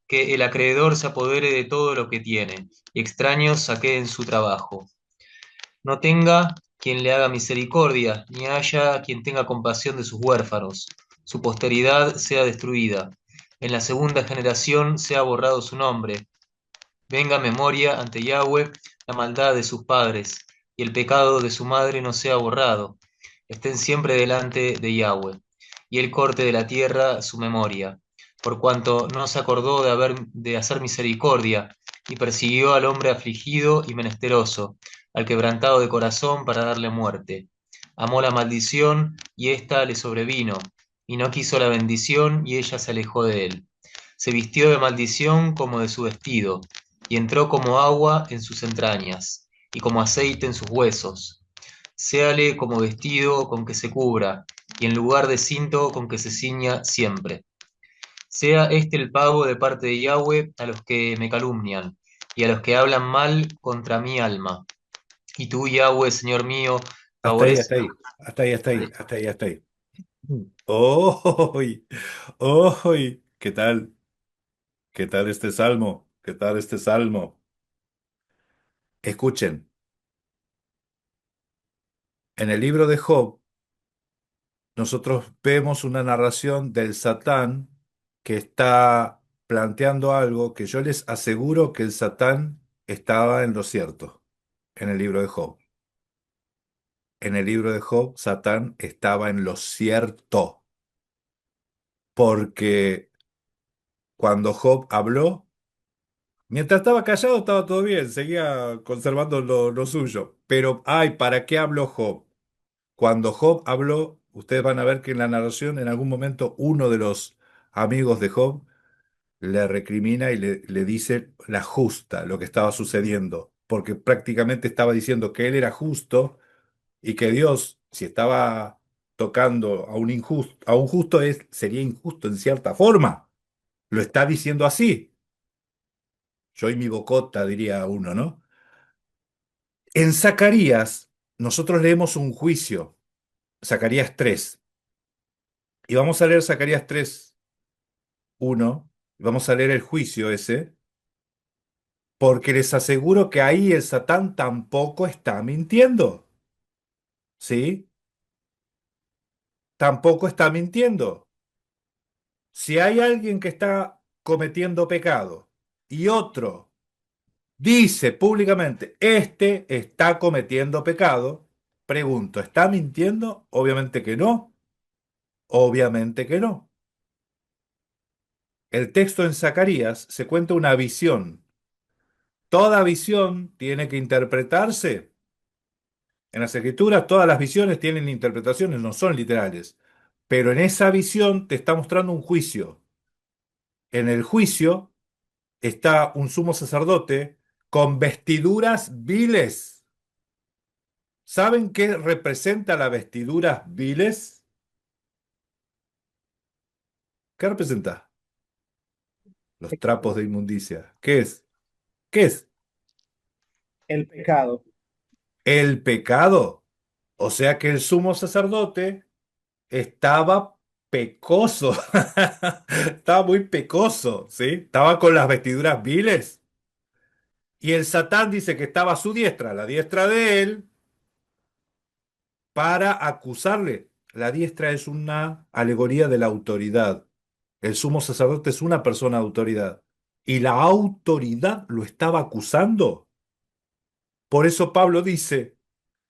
Speaker 9: Que el acreedor se apodere de todo lo que tiene, y extraños saqueen su trabajo. No tenga quien le haga misericordia, ni haya quien tenga compasión de sus huérfanos. Su posteridad sea destruida. En la segunda generación sea borrado su nombre. Venga a memoria ante Yahweh la maldad de sus padres, y el pecado de su madre no sea borrado. Estén siempre delante de Yahweh, y él corte de la tierra su memoria, por cuanto no se acordó de hacer misericordia, y persiguió al hombre afligido y menesteroso, al quebrantado de corazón para darle muerte. Amó la maldición, y ésta le sobrevino, y no quiso la bendición, y ella se alejó de él. Se vistió de maldición como de su vestido, y entró como agua en sus entrañas, y como aceite en sus huesos. Séale como vestido con que se cubra, y en lugar de cinto con que se ciña siempre. Sea este el pago de parte de Yahweh a los que me calumnian, y a los que hablan mal contra mi alma. Y tú, Yahweh, Señor mío,
Speaker 3: Hasta ahí,
Speaker 9: favorece.
Speaker 3: hasta ahí, hasta ahí, hasta ahí, hasta ahí, hasta ahí. ¡Oy! ¡Oy! ¿Qué tal? ¿Qué tal este salmo? ¿Qué tal este salmo? Escuchen, en el libro de Job, nosotros vemos una narración del Satán que está planteando algo que yo les aseguro que el Satán estaba en lo cierto, en el libro de Job. En el libro de Job, Satán estaba en lo cierto, porque cuando Job habló, mientras estaba callado estaba todo bien, seguía conservando lo suyo. Pero, ay, ¿para qué habló Job? Cuando Job habló, ustedes van a ver que en la narración, en algún momento, uno de los amigos de Job le recrimina y le dice la justa, lo que estaba sucediendo, porque prácticamente estaba diciendo que él era justo y que Dios, si estaba tocando a un justo, sería injusto en cierta forma. Lo está diciendo así. Yo y mi bocota, diría uno, ¿no? En Zacarías, nosotros leemos un juicio, Zacarías 3, y vamos a leer Zacarías 3:1, y vamos a leer el juicio ese, porque les aseguro que ahí el Satán tampoco está mintiendo, ¿sí? Tampoco está mintiendo. Si hay alguien que está cometiendo pecado y otro dice públicamente, este está cometiendo pecado, pregunto, ¿está mintiendo? Obviamente que no, obviamente que no. El texto en Zacarías se cuenta una visión. Toda visión tiene que interpretarse. En las escrituras todas las visiones tienen interpretaciones, no son literales. Pero en esa visión te está mostrando un juicio. En el juicio está un sumo sacerdote con vestiduras viles. ¿Saben qué representa las vestiduras viles? ¿Qué representa? Los trapos de inmundicia. ¿Qué es? ¿Qué es?
Speaker 7: El pecado.
Speaker 3: El pecado. O sea que el sumo sacerdote estaba pecoso. Estaba muy pecoso, ¿sí? Estaba con las vestiduras viles. Y el Satán dice que estaba a su diestra, a la diestra de él, para acusarle. La diestra es una alegoría de la autoridad. El sumo sacerdote es una persona de autoridad. Y la autoridad lo estaba acusando. Por eso Pablo dice,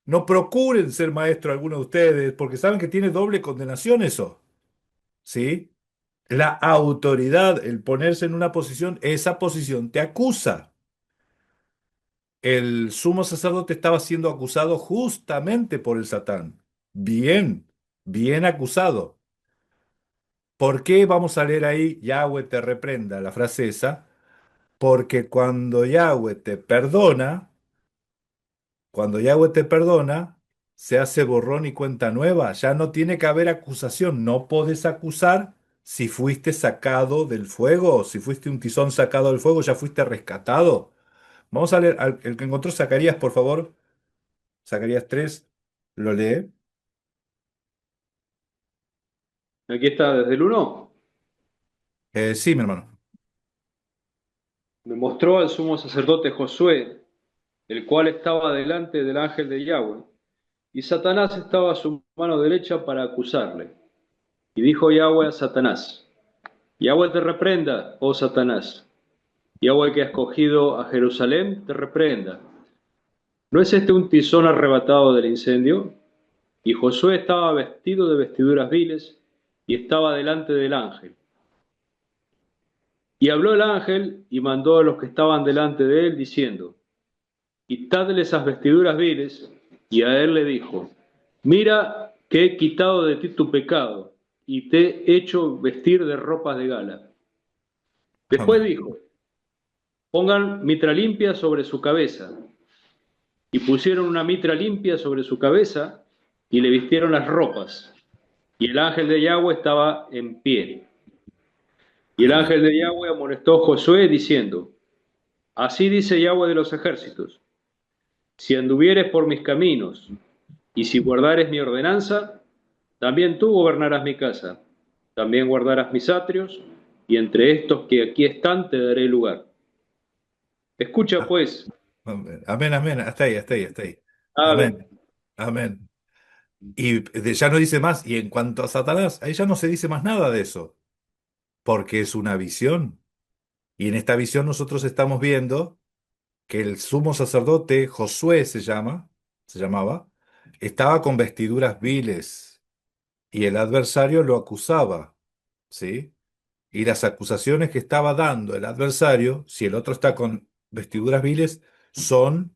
Speaker 3: no procuren ser maestro alguno de ustedes, porque saben que tiene doble condenación eso. ¿Sí? La autoridad, el ponerse en una posición, esa posición te acusa. El sumo sacerdote estaba siendo acusado justamente por el Satán. Bien, bien acusado. ¿Por qué vamos a leer ahí Yahweh te reprenda, la frase esa? Porque cuando Yahweh te perdona, se hace borrón y cuenta nueva. Ya no tiene que haber acusación. No podés acusar si fuiste sacado del fuego, si fuiste un tizón sacado del fuego, ya fuiste rescatado. Vamos a leer, el que encontró Zacarías, por favor. Zacarías 3, lo lee.
Speaker 8: Aquí está desde el 1.
Speaker 3: Sí, mi hermano.
Speaker 8: Me mostró al sumo sacerdote Josué, el cual estaba delante del ángel de Yahweh, y Satanás estaba a su mano derecha para acusarle. Y dijo Yahweh a Satanás, Yahweh te reprenda, oh Satanás. Yahweh que ha escogido a Jerusalén te reprenda. ¿No es este un tizón arrebatado del incendio? Y Josué estaba vestido de vestiduras viles y estaba delante del ángel. Y habló el ángel y mandó a los que estaban delante de él, diciendo, quitadle esas vestiduras viles. Y a él le dijo, mira que he quitado de ti tu pecado y te he hecho vestir de ropas de gala. Después
Speaker 3: Amén.
Speaker 8: dijo, pongan mitra limpia sobre su cabeza. Y pusieron una mitra limpia sobre su cabeza y le vistieron las ropas. Y el ángel de Yahweh estaba en pie. Y el
Speaker 3: Amén.
Speaker 8: ángel de Yahweh amonestó a Josué diciendo, así dice Yahweh de los ejércitos, si anduvieres por mis caminos y si guardares mi ordenanza, también tú gobernarás mi casa, también guardarás mis atrios, y entre estos que aquí están te daré lugar. Escucha
Speaker 3: Ah,
Speaker 8: pues,
Speaker 3: amén, amén, amén. Hasta ahí, hasta ahí, hasta ahí.
Speaker 8: Ave,
Speaker 3: Amén, amén. Y ya no dice más. Y en cuanto a Satanás, ahí ya no se dice más nada de eso, porque es una visión. Y en esta visión nosotros estamos viendo que el sumo sacerdote, Josué se llamaba, estaba con vestiduras viles y el adversario lo acusaba, ¿sí? Y las acusaciones que estaba dando el adversario, si el otro está con vestiduras viles,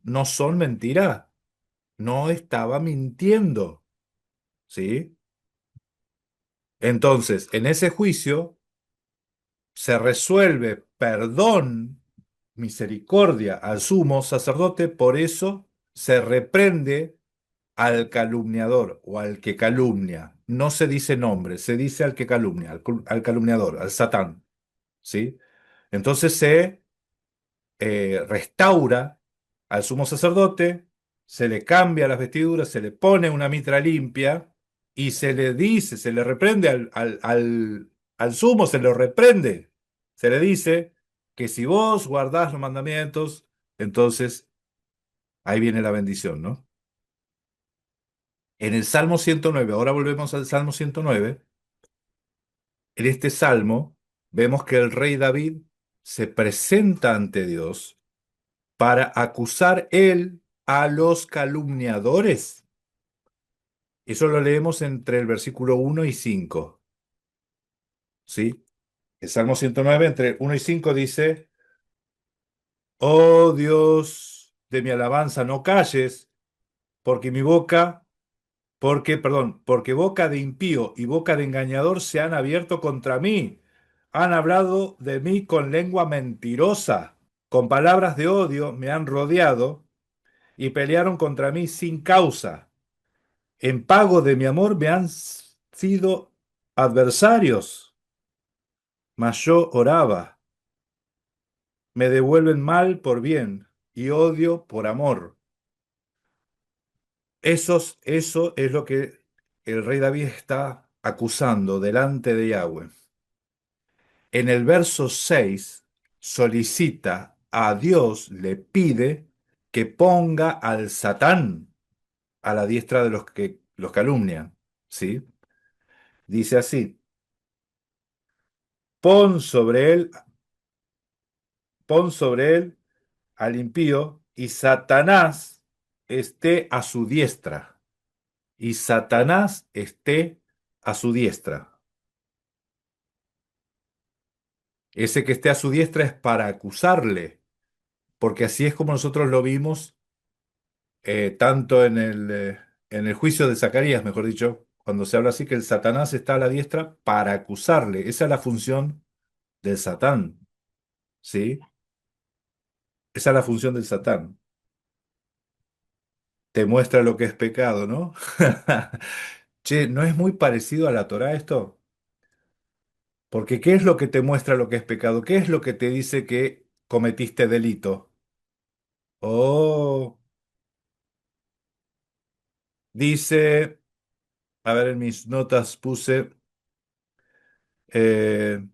Speaker 3: no son mentira, no estaba mintiendo, ¿sí? Entonces, en ese juicio se resuelve perdón, misericordia al sumo sacerdote, por eso se reprende al calumniador o al que calumnia. No se dice nombre, se dice al que calumnia, al calumniador, al Satán, ¿sí? Entonces restaura al sumo sacerdote, se le cambia las vestiduras, se le pone una mitra limpia y se le dice, se le reprende al sumo, se lo reprende. Se le dice que si vos guardás los mandamientos, entonces ahí viene la bendición, ¿no? En el Salmo 109, ahora volvemos al Salmo 109, en este Salmo vemos que el rey David se presenta ante Dios para acusar él a los calumniadores. Eso lo leemos entre el versículo 1 y 5. ¿Sí? El Salmo 109, entre 1 y 5 dice: Oh Dios de mi alabanza, no calles, porque mi boca, porque boca de impío y boca de engañador se han abierto contra mí. Han hablado de mí con lengua mentirosa, con palabras de odio me han rodeado y pelearon contra mí sin causa. En pago de mi amor me han sido adversarios, mas yo oraba. Me devuelven mal por bien y odio por amor. Eso es lo que el rey David está acusando delante de Yahweh. En el verso 6 solicita a Dios, le pide que ponga al Satán a la diestra de los que los calumnian. ¿Sí? Dice así: pon sobre él, pon sobre él al impío y Satanás esté a su diestra. Y Satanás esté a su diestra. Ese que esté a su diestra es para acusarle, porque así es como nosotros lo vimos tanto en el juicio de Zacarías, mejor dicho, cuando se habla así que el Satanás está a la diestra para acusarle. Esa es la función del Satán, ¿sí? Esa es la función del Satán. Te muestra lo que es pecado, ¿no? Che, ¿no es muy parecido a la Torá esto? Porque ¿qué es lo que te muestra lo que es pecado? ¿Qué es lo que te dice que cometiste delito? Oh, dice, a ver, en mis notas puse eh,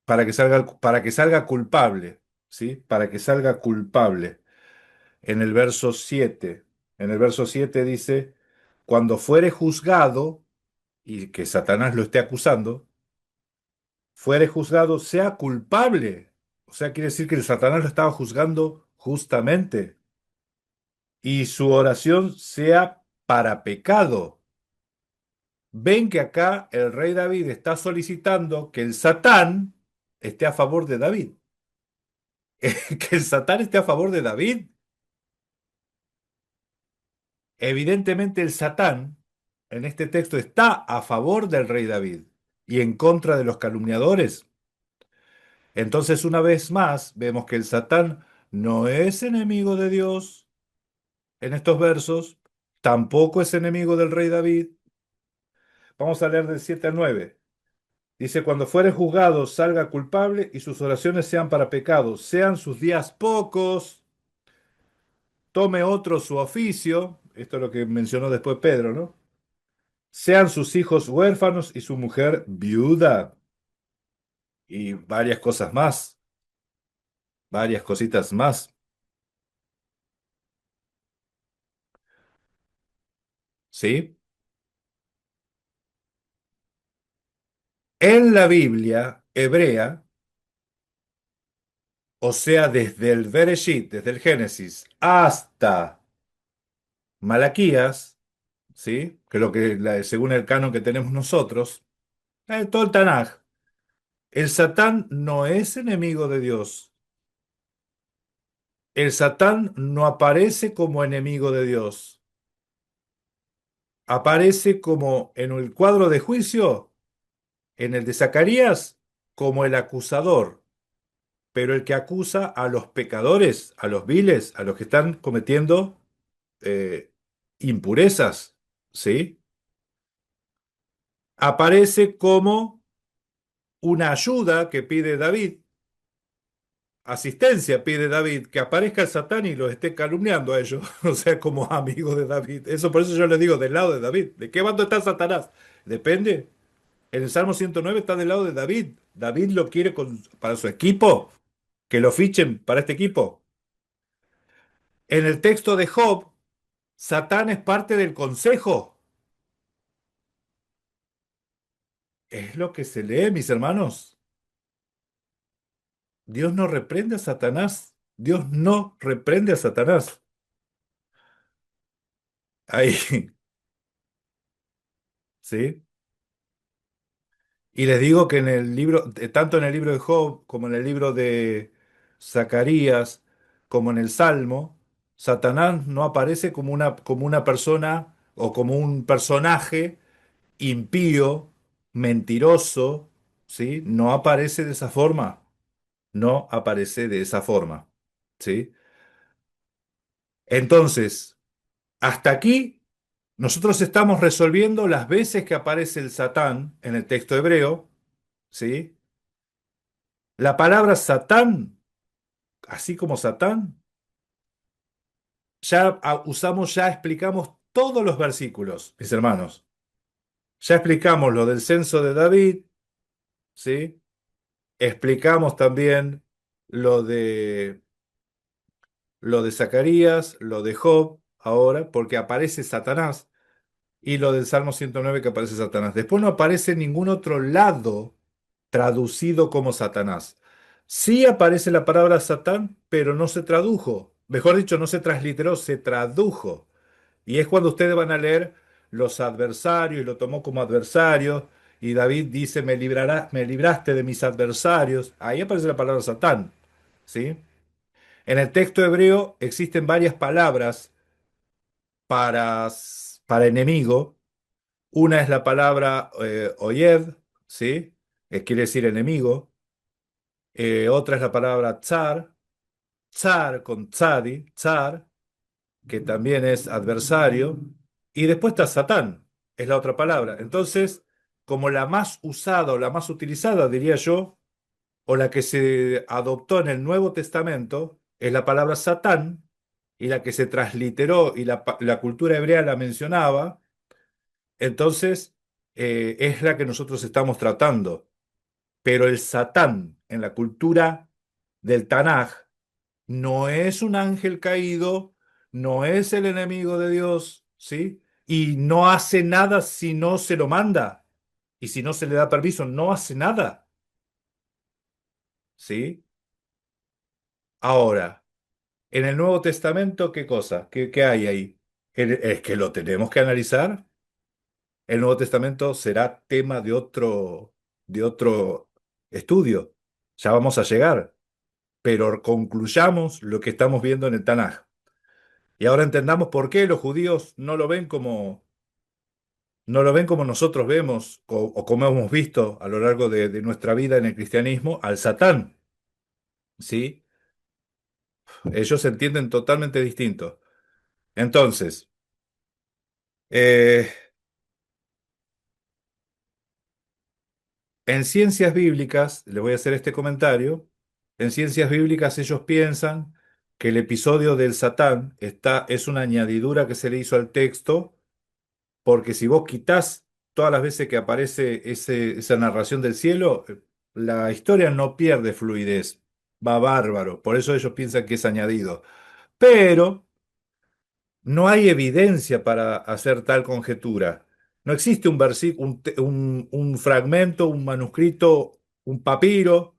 Speaker 3: para que salga culpable, ¿sí? Para que salga culpable. En el verso 7, en el verso 7 dice, cuando fuere juzgado, y que Satanás lo esté acusando, fuere juzgado, sea culpable. O sea, quiere decir que el Satanás lo estaba juzgando justamente. Y su oración sea para pecado. Ven que acá el rey David está solicitando que el Satán esté a favor de David. Que el Satán esté a favor de David. Evidentemente el Satán en este texto está a favor del rey David y en contra de los calumniadores. Entonces, una vez más, vemos que el Satán no es enemigo de Dios en estos versos, tampoco es enemigo del rey David. Vamos a leer del 7 al 9. Dice, cuando fuere juzgado, salga culpable y sus oraciones sean para pecados, sean sus días pocos, tome otro su oficio, esto es lo que mencionó después Pedro, ¿no? Sean sus hijos huérfanos y su mujer viuda y varias cosas más, varias cositas más, ¿sí? En la Biblia hebrea, o sea, desde el Bereshit, desde el Génesis hasta Malaquías, ¿sí? Que es lo que según el canon que tenemos nosotros, todo el Tanaj, el Satán no es enemigo de Dios. El Satán no aparece como enemigo de Dios. Aparece como en el cuadro de juicio, en el de Zacarías, como el acusador, pero el que acusa a los pecadores, a los viles, a los que están cometiendo eh, impurezas, ¿sí? Aparece como una ayuda que pide David, asistencia pide David, que aparezca el Satán y los esté calumniando a ellos, o sea, como amigos de David. Eso por eso yo les digo, del lado de David. ¿De qué bando está Satanás? Depende. En el Salmo 109 está del lado de David. David lo quiere para su equipo, que lo fichen para este equipo. En el texto de Job, Satán es parte del consejo. Es lo que se lee, mis hermanos. Dios no reprende a Satanás. Dios no reprende a Satanás. Ahí, ¿sí? Y les digo que en el libro, tanto en el libro de Job como en el libro de Zacarías, como en el Salmo, Satanás no aparece como una persona o como un personaje impío, mentiroso, ¿sí? No aparece de esa forma. No aparece de esa forma, ¿sí? Entonces, hasta aquí nosotros estamos resolviendo las veces que aparece el Satán en el texto hebreo, ¿sí? La palabra Satán, así como Satán, ya explicamos todos los versículos, mis hermanos. Ya explicamos lo del censo de David, ¿sí? Explicamos también lo de lo de Zacarías, lo de Job, ahora, porque aparece Satanás, y lo del Salmo 109 que aparece Satanás. Después no aparece en ningún otro lado traducido como Satanás. Sí aparece la palabra Satán, pero no se tradujo. Mejor dicho, no se transliteró, se tradujo. Y es cuando ustedes van a leer los adversarios, y lo tomó como adversario, y David dice, me libraste de mis adversarios. Ahí aparece la palabra Satán, ¿sí? En el texto hebreo existen varias palabras para, para enemigo. Una es la palabra oyed, ¿sí? Que quiere decir enemigo. Otra es la palabra tsar con tzadi, tsar, que también es adversario. Y después está Satán, es la otra palabra. Entonces, como la más usada o la más utilizada, diría yo, o la que se adoptó en el Nuevo Testamento, es la palabra Satán, y la que se transliteró y la cultura hebrea la mencionaba, entonces es la que nosotros estamos tratando. Pero el Satán en la cultura del Tanaj no es un ángel caído, no es el enemigo de Dios, ¿sí? Y no hace nada si no se lo manda. Y si no se le da permiso, no hace nada, ¿sí? Ahora, en el Nuevo Testamento, ¿qué cosa? ¿Qué hay ahí? Es que lo tenemos que analizar. El Nuevo Testamento será tema de otro estudio. Ya vamos a llegar, pero concluyamos lo que estamos viendo en el Tanaj. Y ahora entendamos por qué los judíos no lo ven como nosotros vemos o como hemos visto a lo largo de nuestra vida en el cristianismo al Satán, ¿sí? Ellos entienden totalmente distinto. Entonces, eh, en ciencias bíblicas, les voy a hacer este comentario, en ciencias bíblicas ellos piensan que el episodio del Satán es una añadidura que se le hizo al texto, porque si vos quitás todas las veces que aparece esa narración del cielo, la historia no pierde fluidez, va bárbaro, por eso ellos piensan que es añadido. Pero no hay evidencia para hacer tal conjetura. No existe un versículo, un fragmento, un manuscrito, un papiro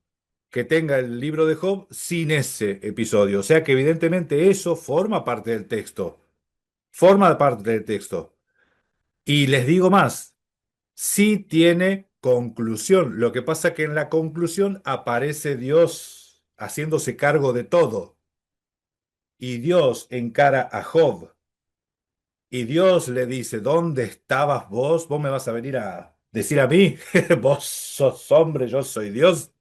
Speaker 3: que tenga el libro de Job sin ese episodio. O sea que evidentemente eso forma parte del texto. Forma parte del texto. Y les digo más, sí tiene conclusión. Lo que pasa que en la conclusión aparece Dios haciéndose cargo de todo. Y Dios encara a Job. Y Dios le dice, ¿dónde estabas vos? ¿Vos me vas a venir a decir a mí? Vos sos hombre, yo soy Dios.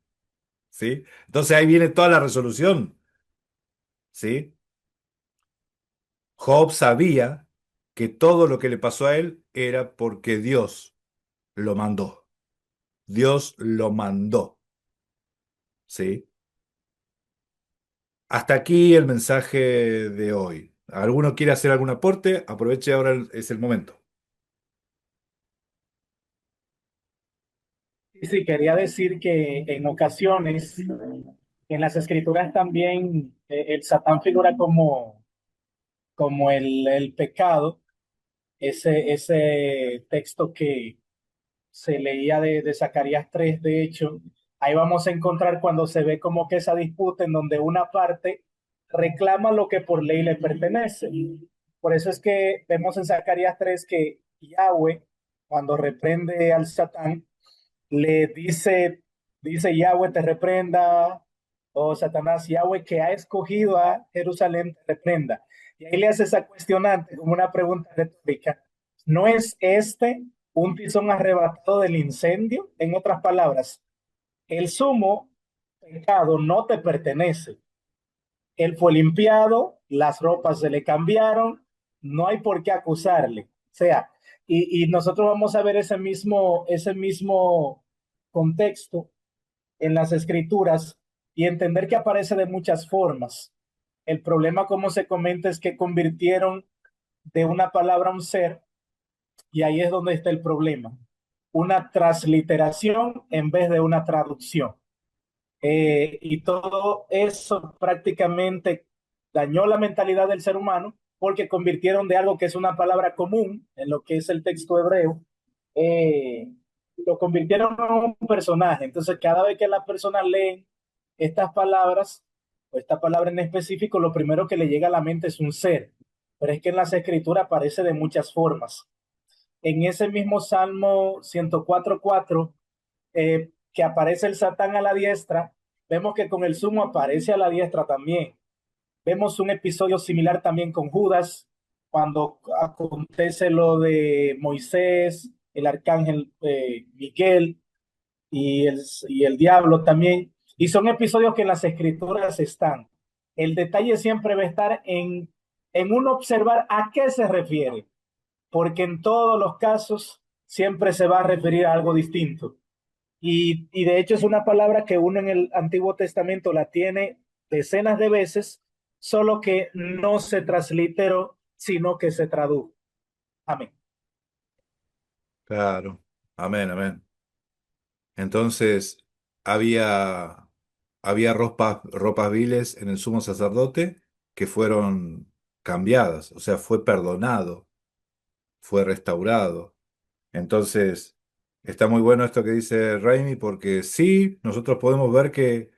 Speaker 3: ¿Sí? Entonces ahí viene toda la resolución. ¿Sí? Job sabía que todo lo que le pasó a él era porque Dios lo mandó. Dios lo mandó. ¿Sí? Hasta aquí el mensaje de hoy. ¿Alguno quiere hacer algún aporte? Aproveche ahora, es el momento.
Speaker 7: Y sí, quería decir que en ocasiones en las escrituras también el Satán figura como el pecado, ese texto que se leía de Zacarías 3 de hecho, ahí vamos a encontrar cuando se ve como que esa disputa en donde una parte reclama lo que por ley le pertenece. Por eso es que vemos en Zacarías 3 que Yahweh, cuando reprende al Satán, le dice Yahweh te reprenda, o Satanás, Yahweh que ha escogido a Jerusalén te reprenda. Y ahí le hace esa cuestionante como una pregunta retórica. ¿No es este un tizón arrebatado del incendio? En otras palabras, el sumo pecado no te pertenece. Él fue limpiado, las ropas se le cambiaron, no hay por qué acusarle. O sea, y nosotros vamos a ver ese mismo contexto en las escrituras y entender que aparece de muchas formas. El problema, como se comenta, es que convirtieron de una palabra a un ser y ahí es donde está el problema. Una transliteración en vez de una traducción. Y todo eso prácticamente dañó la mentalidad del ser humano porque convirtieron de algo que es una palabra común en lo que es el texto hebreo, eh, lo convirtieron en un personaje. Entonces, cada vez que las personas leen estas palabras, o esta palabra en específico, lo primero que le llega a la mente es un ser. Pero es que en las escrituras aparece de muchas formas. En ese mismo Salmo 104:4 que aparece el Satán a la diestra, vemos que con el sumo aparece a la diestra también. Vemos un episodio similar también con Judas, cuando acontece lo de Moisés, el arcángel Miguel y el diablo también. Y son episodios que en las escrituras están. El detalle siempre va a estar en uno observar a qué se refiere, porque en todos los casos siempre se va a referir a algo distinto. Y de hecho es una palabra que uno en el Antiguo Testamento la tiene decenas de veces, solo que no se transliteró, sino que se tradujo. Amén.
Speaker 3: Claro. Amén, amén. Entonces, había, había ropas viles en el sumo sacerdote que fueron cambiadas, o sea, fue perdonado, fue restaurado. Entonces, está muy bueno esto que dice Raimi, porque sí, nosotros podemos ver que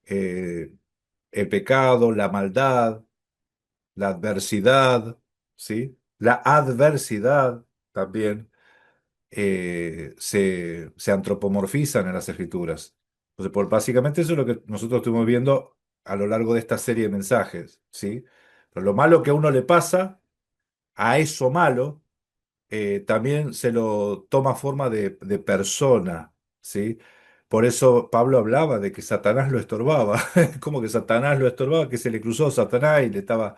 Speaker 3: eh, el pecado, la maldad, la adversidad, ¿sí? La adversidad también se antropomorfizan en las escrituras. Entonces, básicamente eso es lo que nosotros estuvimos viendo a lo largo de esta serie de mensajes, ¿sí? Pero lo malo que a uno le pasa, a eso malo, también se lo toma forma de persona, ¿sí? Por eso Pablo hablaba de que Satanás lo estorbaba. Como que Satanás lo estorbaba, que se le cruzó Satanás y le estaba...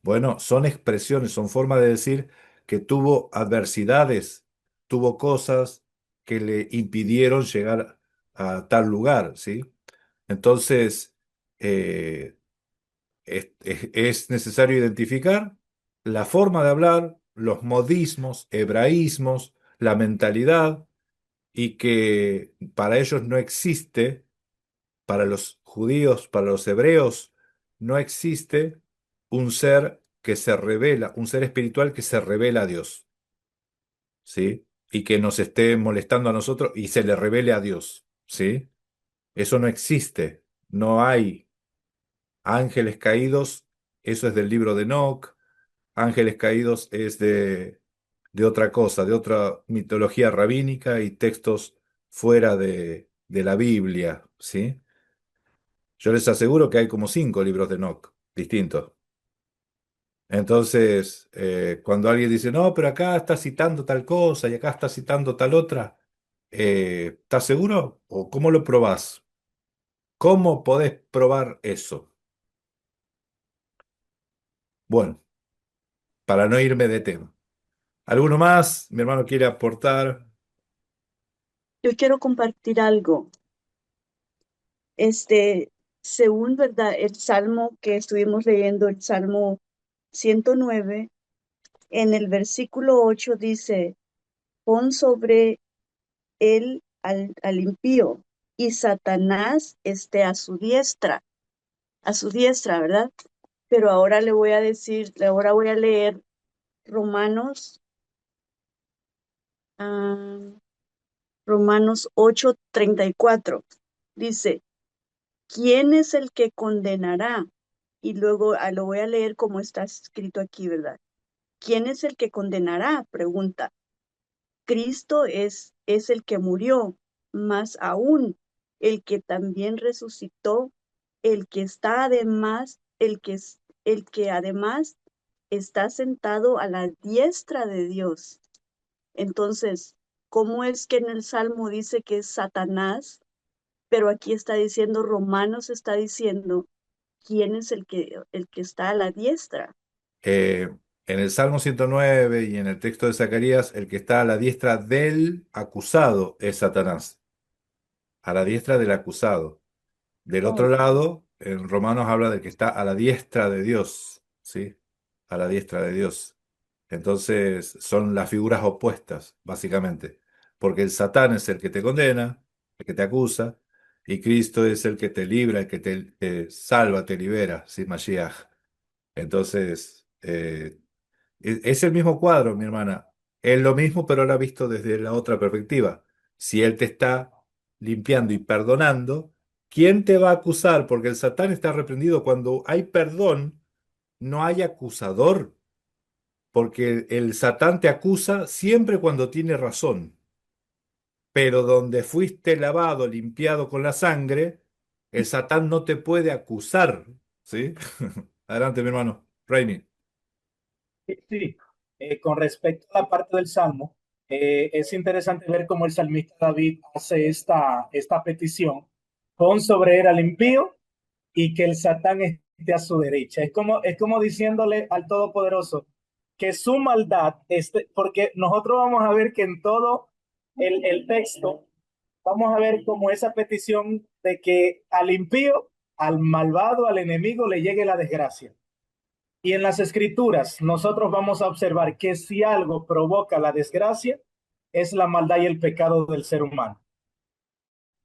Speaker 3: Bueno, son expresiones, son formas de decir que tuvo adversidades, tuvo cosas que le impidieron llegar a tal lugar, ¿sí? Entonces, eh, es necesario identificar la forma de hablar, los modismos, hebraísmos, la mentalidad, y que para ellos no existe, para los judíos, para los hebreos, no existe un ser que se revela, un ser espiritual que se revela a Dios, ¿sí? Y que nos esté molestando a nosotros y se le revele a Dios, ¿sí? Eso no existe, no hay ángeles caídos, eso es del libro de Enoch. Ángeles Caídos es de otra cosa, de otra mitología rabínica y textos fuera de la Biblia, ¿sí? Yo les aseguro que hay como 5 libros de Enoch distintos. Entonces, cuando alguien dice, no, pero acá está citando tal cosa y acá está citando tal otra, ¿estás seguro? ¿O cómo lo probás? ¿Cómo podés probar eso? Bueno, para no irme de tema. ¿Alguno más? Mi hermano quiere aportar.
Speaker 5: Yo quiero compartir algo. Este, según, ¿verdad? El salmo que estuvimos leyendo, el Salmo 109, en el versículo 8 dice, pon sobre él al impío y Satanás esté a su diestra, ¿verdad? Pero ahora le voy a decir, ahora voy a leer Romanos, ah, Romanos 8:34. Dice, ¿quién es el que condenará? Y luego lo voy a leer como está escrito aquí, ¿verdad? ¿Quién es el que condenará? Pregunta. Cristo es el que murió, más aún el que también resucitó, el que está además, el que además está sentado a la diestra de Dios. Entonces, ¿cómo es que en el Salmo dice que es Satanás? Pero aquí está diciendo, Romanos está diciendo, ¿quién es el que está a la diestra?
Speaker 3: Eh, en el Salmo 109 y en el texto de Zacarías, el que está a la diestra del acusado es Satanás, a la diestra del acusado. Del otro
Speaker 5: Oh,
Speaker 3: lado, en Romanos habla del que está a la diestra de Dios, ¿sí? A la diestra de Dios. Entonces, son las figuras opuestas, básicamente, porque el Satán es el que te condena, el que te acusa, y Cristo es el que te libra, el que te salva, te libera, ¿sí? Mashiach. Entonces, es el mismo cuadro, mi hermana. Es lo mismo, pero ahora visto desde la otra perspectiva. Si Él te está limpiando y perdonando, ¿quién te va a acusar? Porque el Satán está reprendido. Cuando hay perdón, no hay acusador, porque el Satán te acusa siempre cuando tiene razón. Pero donde fuiste lavado, limpiado con la sangre, el Satán no te puede acusar. ¿Sí? Adelante, mi hermano. Raimi.
Speaker 7: Sí, sí. Con respecto a la parte del Salmo, es interesante ver cómo el salmista David hace esta petición: pon sobre él al impío y que el Satán esté a su derecha. Es como diciéndole al Todopoderoso que su maldad, porque nosotros vamos a ver que en todo el texto, vamos a ver como esa petición de que al impío, al malvado, al enemigo le llegue la desgracia. Y en las escrituras nosotros vamos a observar que si algo provoca la desgracia, es la maldad y el pecado del ser humano.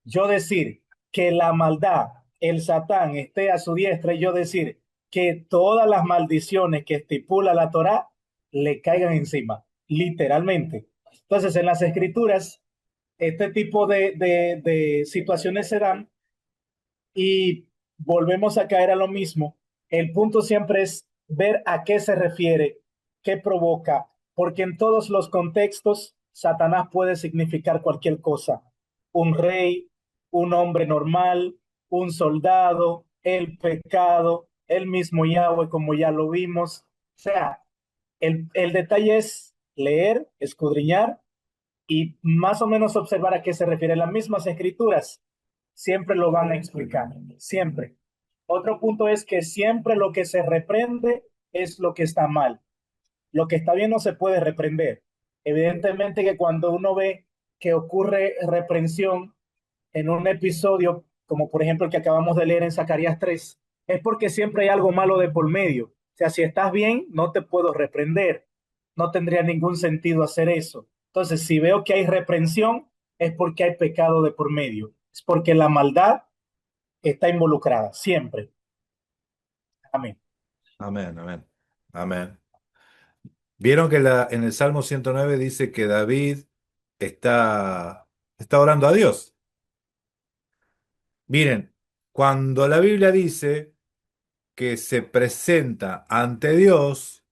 Speaker 7: Yo decir que la maldad, el Satán esté a su diestra, y yo decir que todas las maldiciones que estipula la Torá le caigan encima, literalmente. Entonces, en las escrituras, este tipo de situaciones se dan y volvemos a caer a lo mismo. El punto siempre es ver a qué se refiere, qué provoca, porque en todos los contextos Satanás puede significar cualquier cosa: un rey, un hombre normal, un soldado, el pecado, el mismo Yahweh, como ya lo vimos. O sea, el detalle es leer, escudriñar y más o menos observar a qué se refiere. Las mismas escrituras siempre lo van a explicar, siempre. Otro punto es que siempre lo que se reprende es lo que está mal. Lo que está bien no se puede reprender. Evidentemente que cuando uno ve que ocurre reprensión en un episodio, como por ejemplo el que acabamos de leer en Zacarías 3, es porque siempre hay algo malo de por medio. O sea, si estás bien, no te puedo reprender. No tendría ningún sentido hacer eso. Entonces, si veo que hay reprensión, es porque hay pecado de por medio. Es porque la maldad está involucrada, siempre. Amén.
Speaker 3: Amén, amén, amén. Vieron que en el Salmo 109 dice que David está orando a Dios. Miren, cuando la Biblia dice que se presenta ante Dios,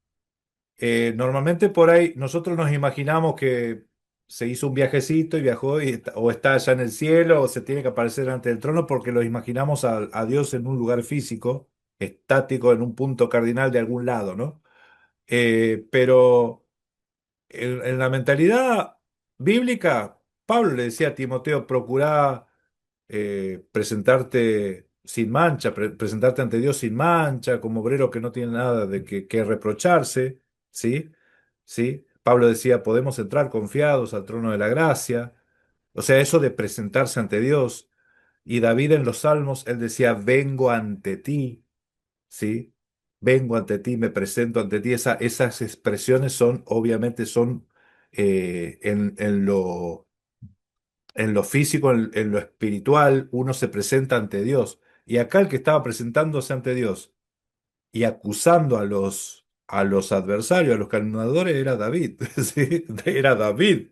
Speaker 3: normalmente por ahí nosotros nos imaginamos que se hizo un viajecito y viajó o está allá en el cielo o se tiene que aparecer ante el trono porque lo imaginamos a Dios en un lugar físico, estático, en un punto cardinal de algún lado, ¿no? Pero en la mentalidad bíblica, Pablo le decía a Timoteo, procurá presentarte sin mancha, presentarte ante Dios sin mancha, como obrero que no tiene nada de que reprocharse, ¿sí? ¿Sí? Pablo decía, podemos entrar confiados al trono de la gracia. O sea, eso de presentarse ante Dios. Y David en los Salmos, él decía, vengo ante ti, ¿sí? Vengo ante ti, me presento ante ti. Esas expresiones son, obviamente, son en lo físico, en lo espiritual, uno se presenta ante Dios. Y acá el que estaba presentándose ante Dios y acusando a los adversarios, a los calumniadores, era David. ¿Sí? Era David.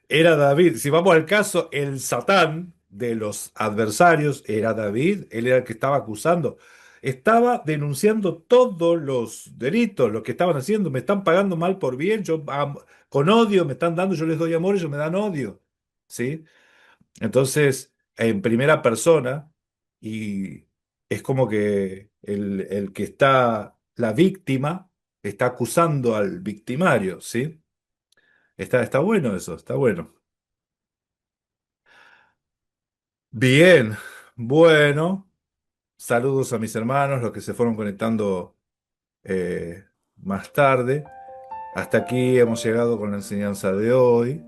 Speaker 3: Era David. Si vamos al caso, el Satán de los adversarios era David. Él era el que estaba acusando. Estaba denunciando todos los delitos, lo que estaban haciendo. Me están pagando mal por bien. Con odio me están dando, yo les doy amor, ellos me dan odio. ¿Sí? Entonces, en primera persona, y es como que el que está, la víctima, está acusando al victimario, ¿sí? Está bueno eso, está bueno. Bien, bueno, saludos a mis hermanos, los que se fueron conectando más tarde. Hasta aquí hemos llegado con la enseñanza de hoy.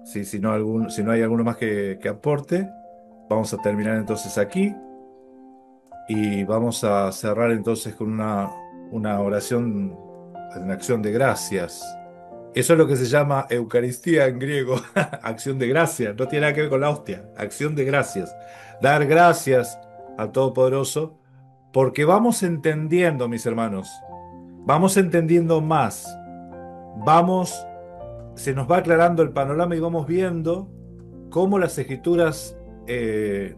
Speaker 3: Sí, si no hay alguno más que aporte, vamos a terminar entonces aquí. Y vamos a cerrar entonces con una oración en acción de gracias. Eso es lo que se llama Eucaristía en griego, acción de gracias. No tiene nada que ver con la hostia, acción de gracias. Dar gracias al Todopoderoso porque vamos entendiendo, mis hermanos, vamos entendiendo más. Se nos va aclarando el panorama y vamos viendo cómo las Escrituras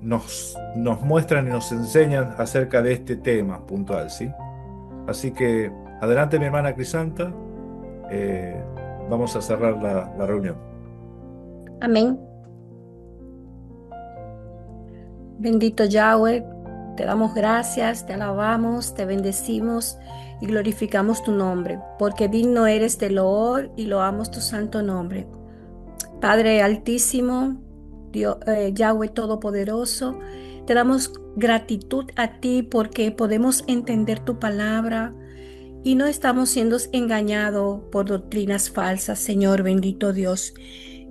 Speaker 3: nos muestran y nos enseñan acerca de este tema puntual, ¿sí? Así que adelante, mi hermana Crisanta, vamos a cerrar la reunión.
Speaker 10: Amén. Bendito Yahweh, te damos gracias, te alabamos, te bendecimos y glorificamos tu nombre, porque digno eres de loor y loamos tu santo nombre. Padre Altísimo, Dios, Yahweh Todopoderoso, te damos gratitud a ti porque podemos entender tu palabra y no estamos siendo engañados por doctrinas falsas, Señor bendito Dios.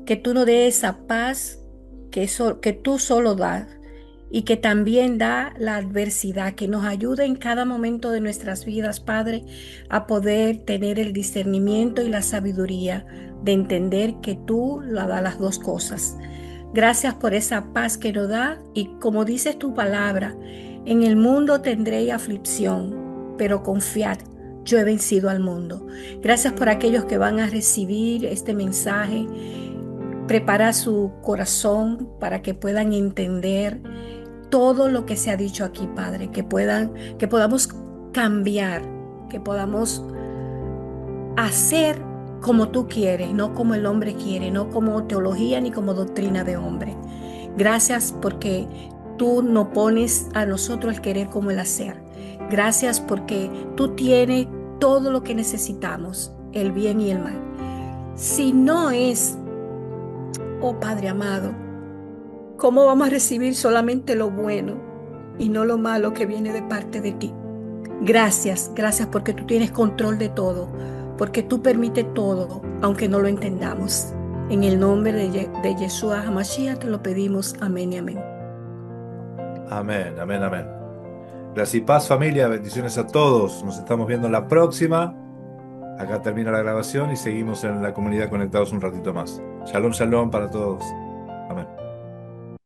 Speaker 10: Que tú nos des esa paz que tú solo das y que también da la adversidad, que nos ayude en cada momento de nuestras vidas, Padre, a poder tener el discernimiento y la sabiduría de entender que tú lo das las dos cosas. Gracias por esa paz que nos da y como dice tu palabra, en el mundo tendréis aflicción, pero confiad, yo he vencido al mundo. Gracias por aquellos que van a recibir este mensaje. Prepara su corazón para que puedan entender todo lo que se ha dicho aquí, Padre, que podamos cambiar, que podamos hacer como tú quieres, no como el hombre quiere, no como teología ni como doctrina de hombre. Gracias porque tú no pones a nosotros el querer como el hacer. Gracias porque tú tienes todo lo que necesitamos, el bien y el mal. Si no es, oh Padre amado, ¿cómo vamos a recibir solamente lo bueno y no lo malo que viene de parte de ti? Gracias porque tú tienes control de todo, porque tú permites todo, aunque no lo entendamos. En el nombre de Yeshua HaMashiach te lo pedimos. Amén y amén.
Speaker 3: Amén, amén, amén. Gracias y paz, familia. Bendiciones a todos. Nos estamos viendo en la próxima. Acá termina la grabación y seguimos en la comunidad conectados un ratito más. Shalom, shalom para todos.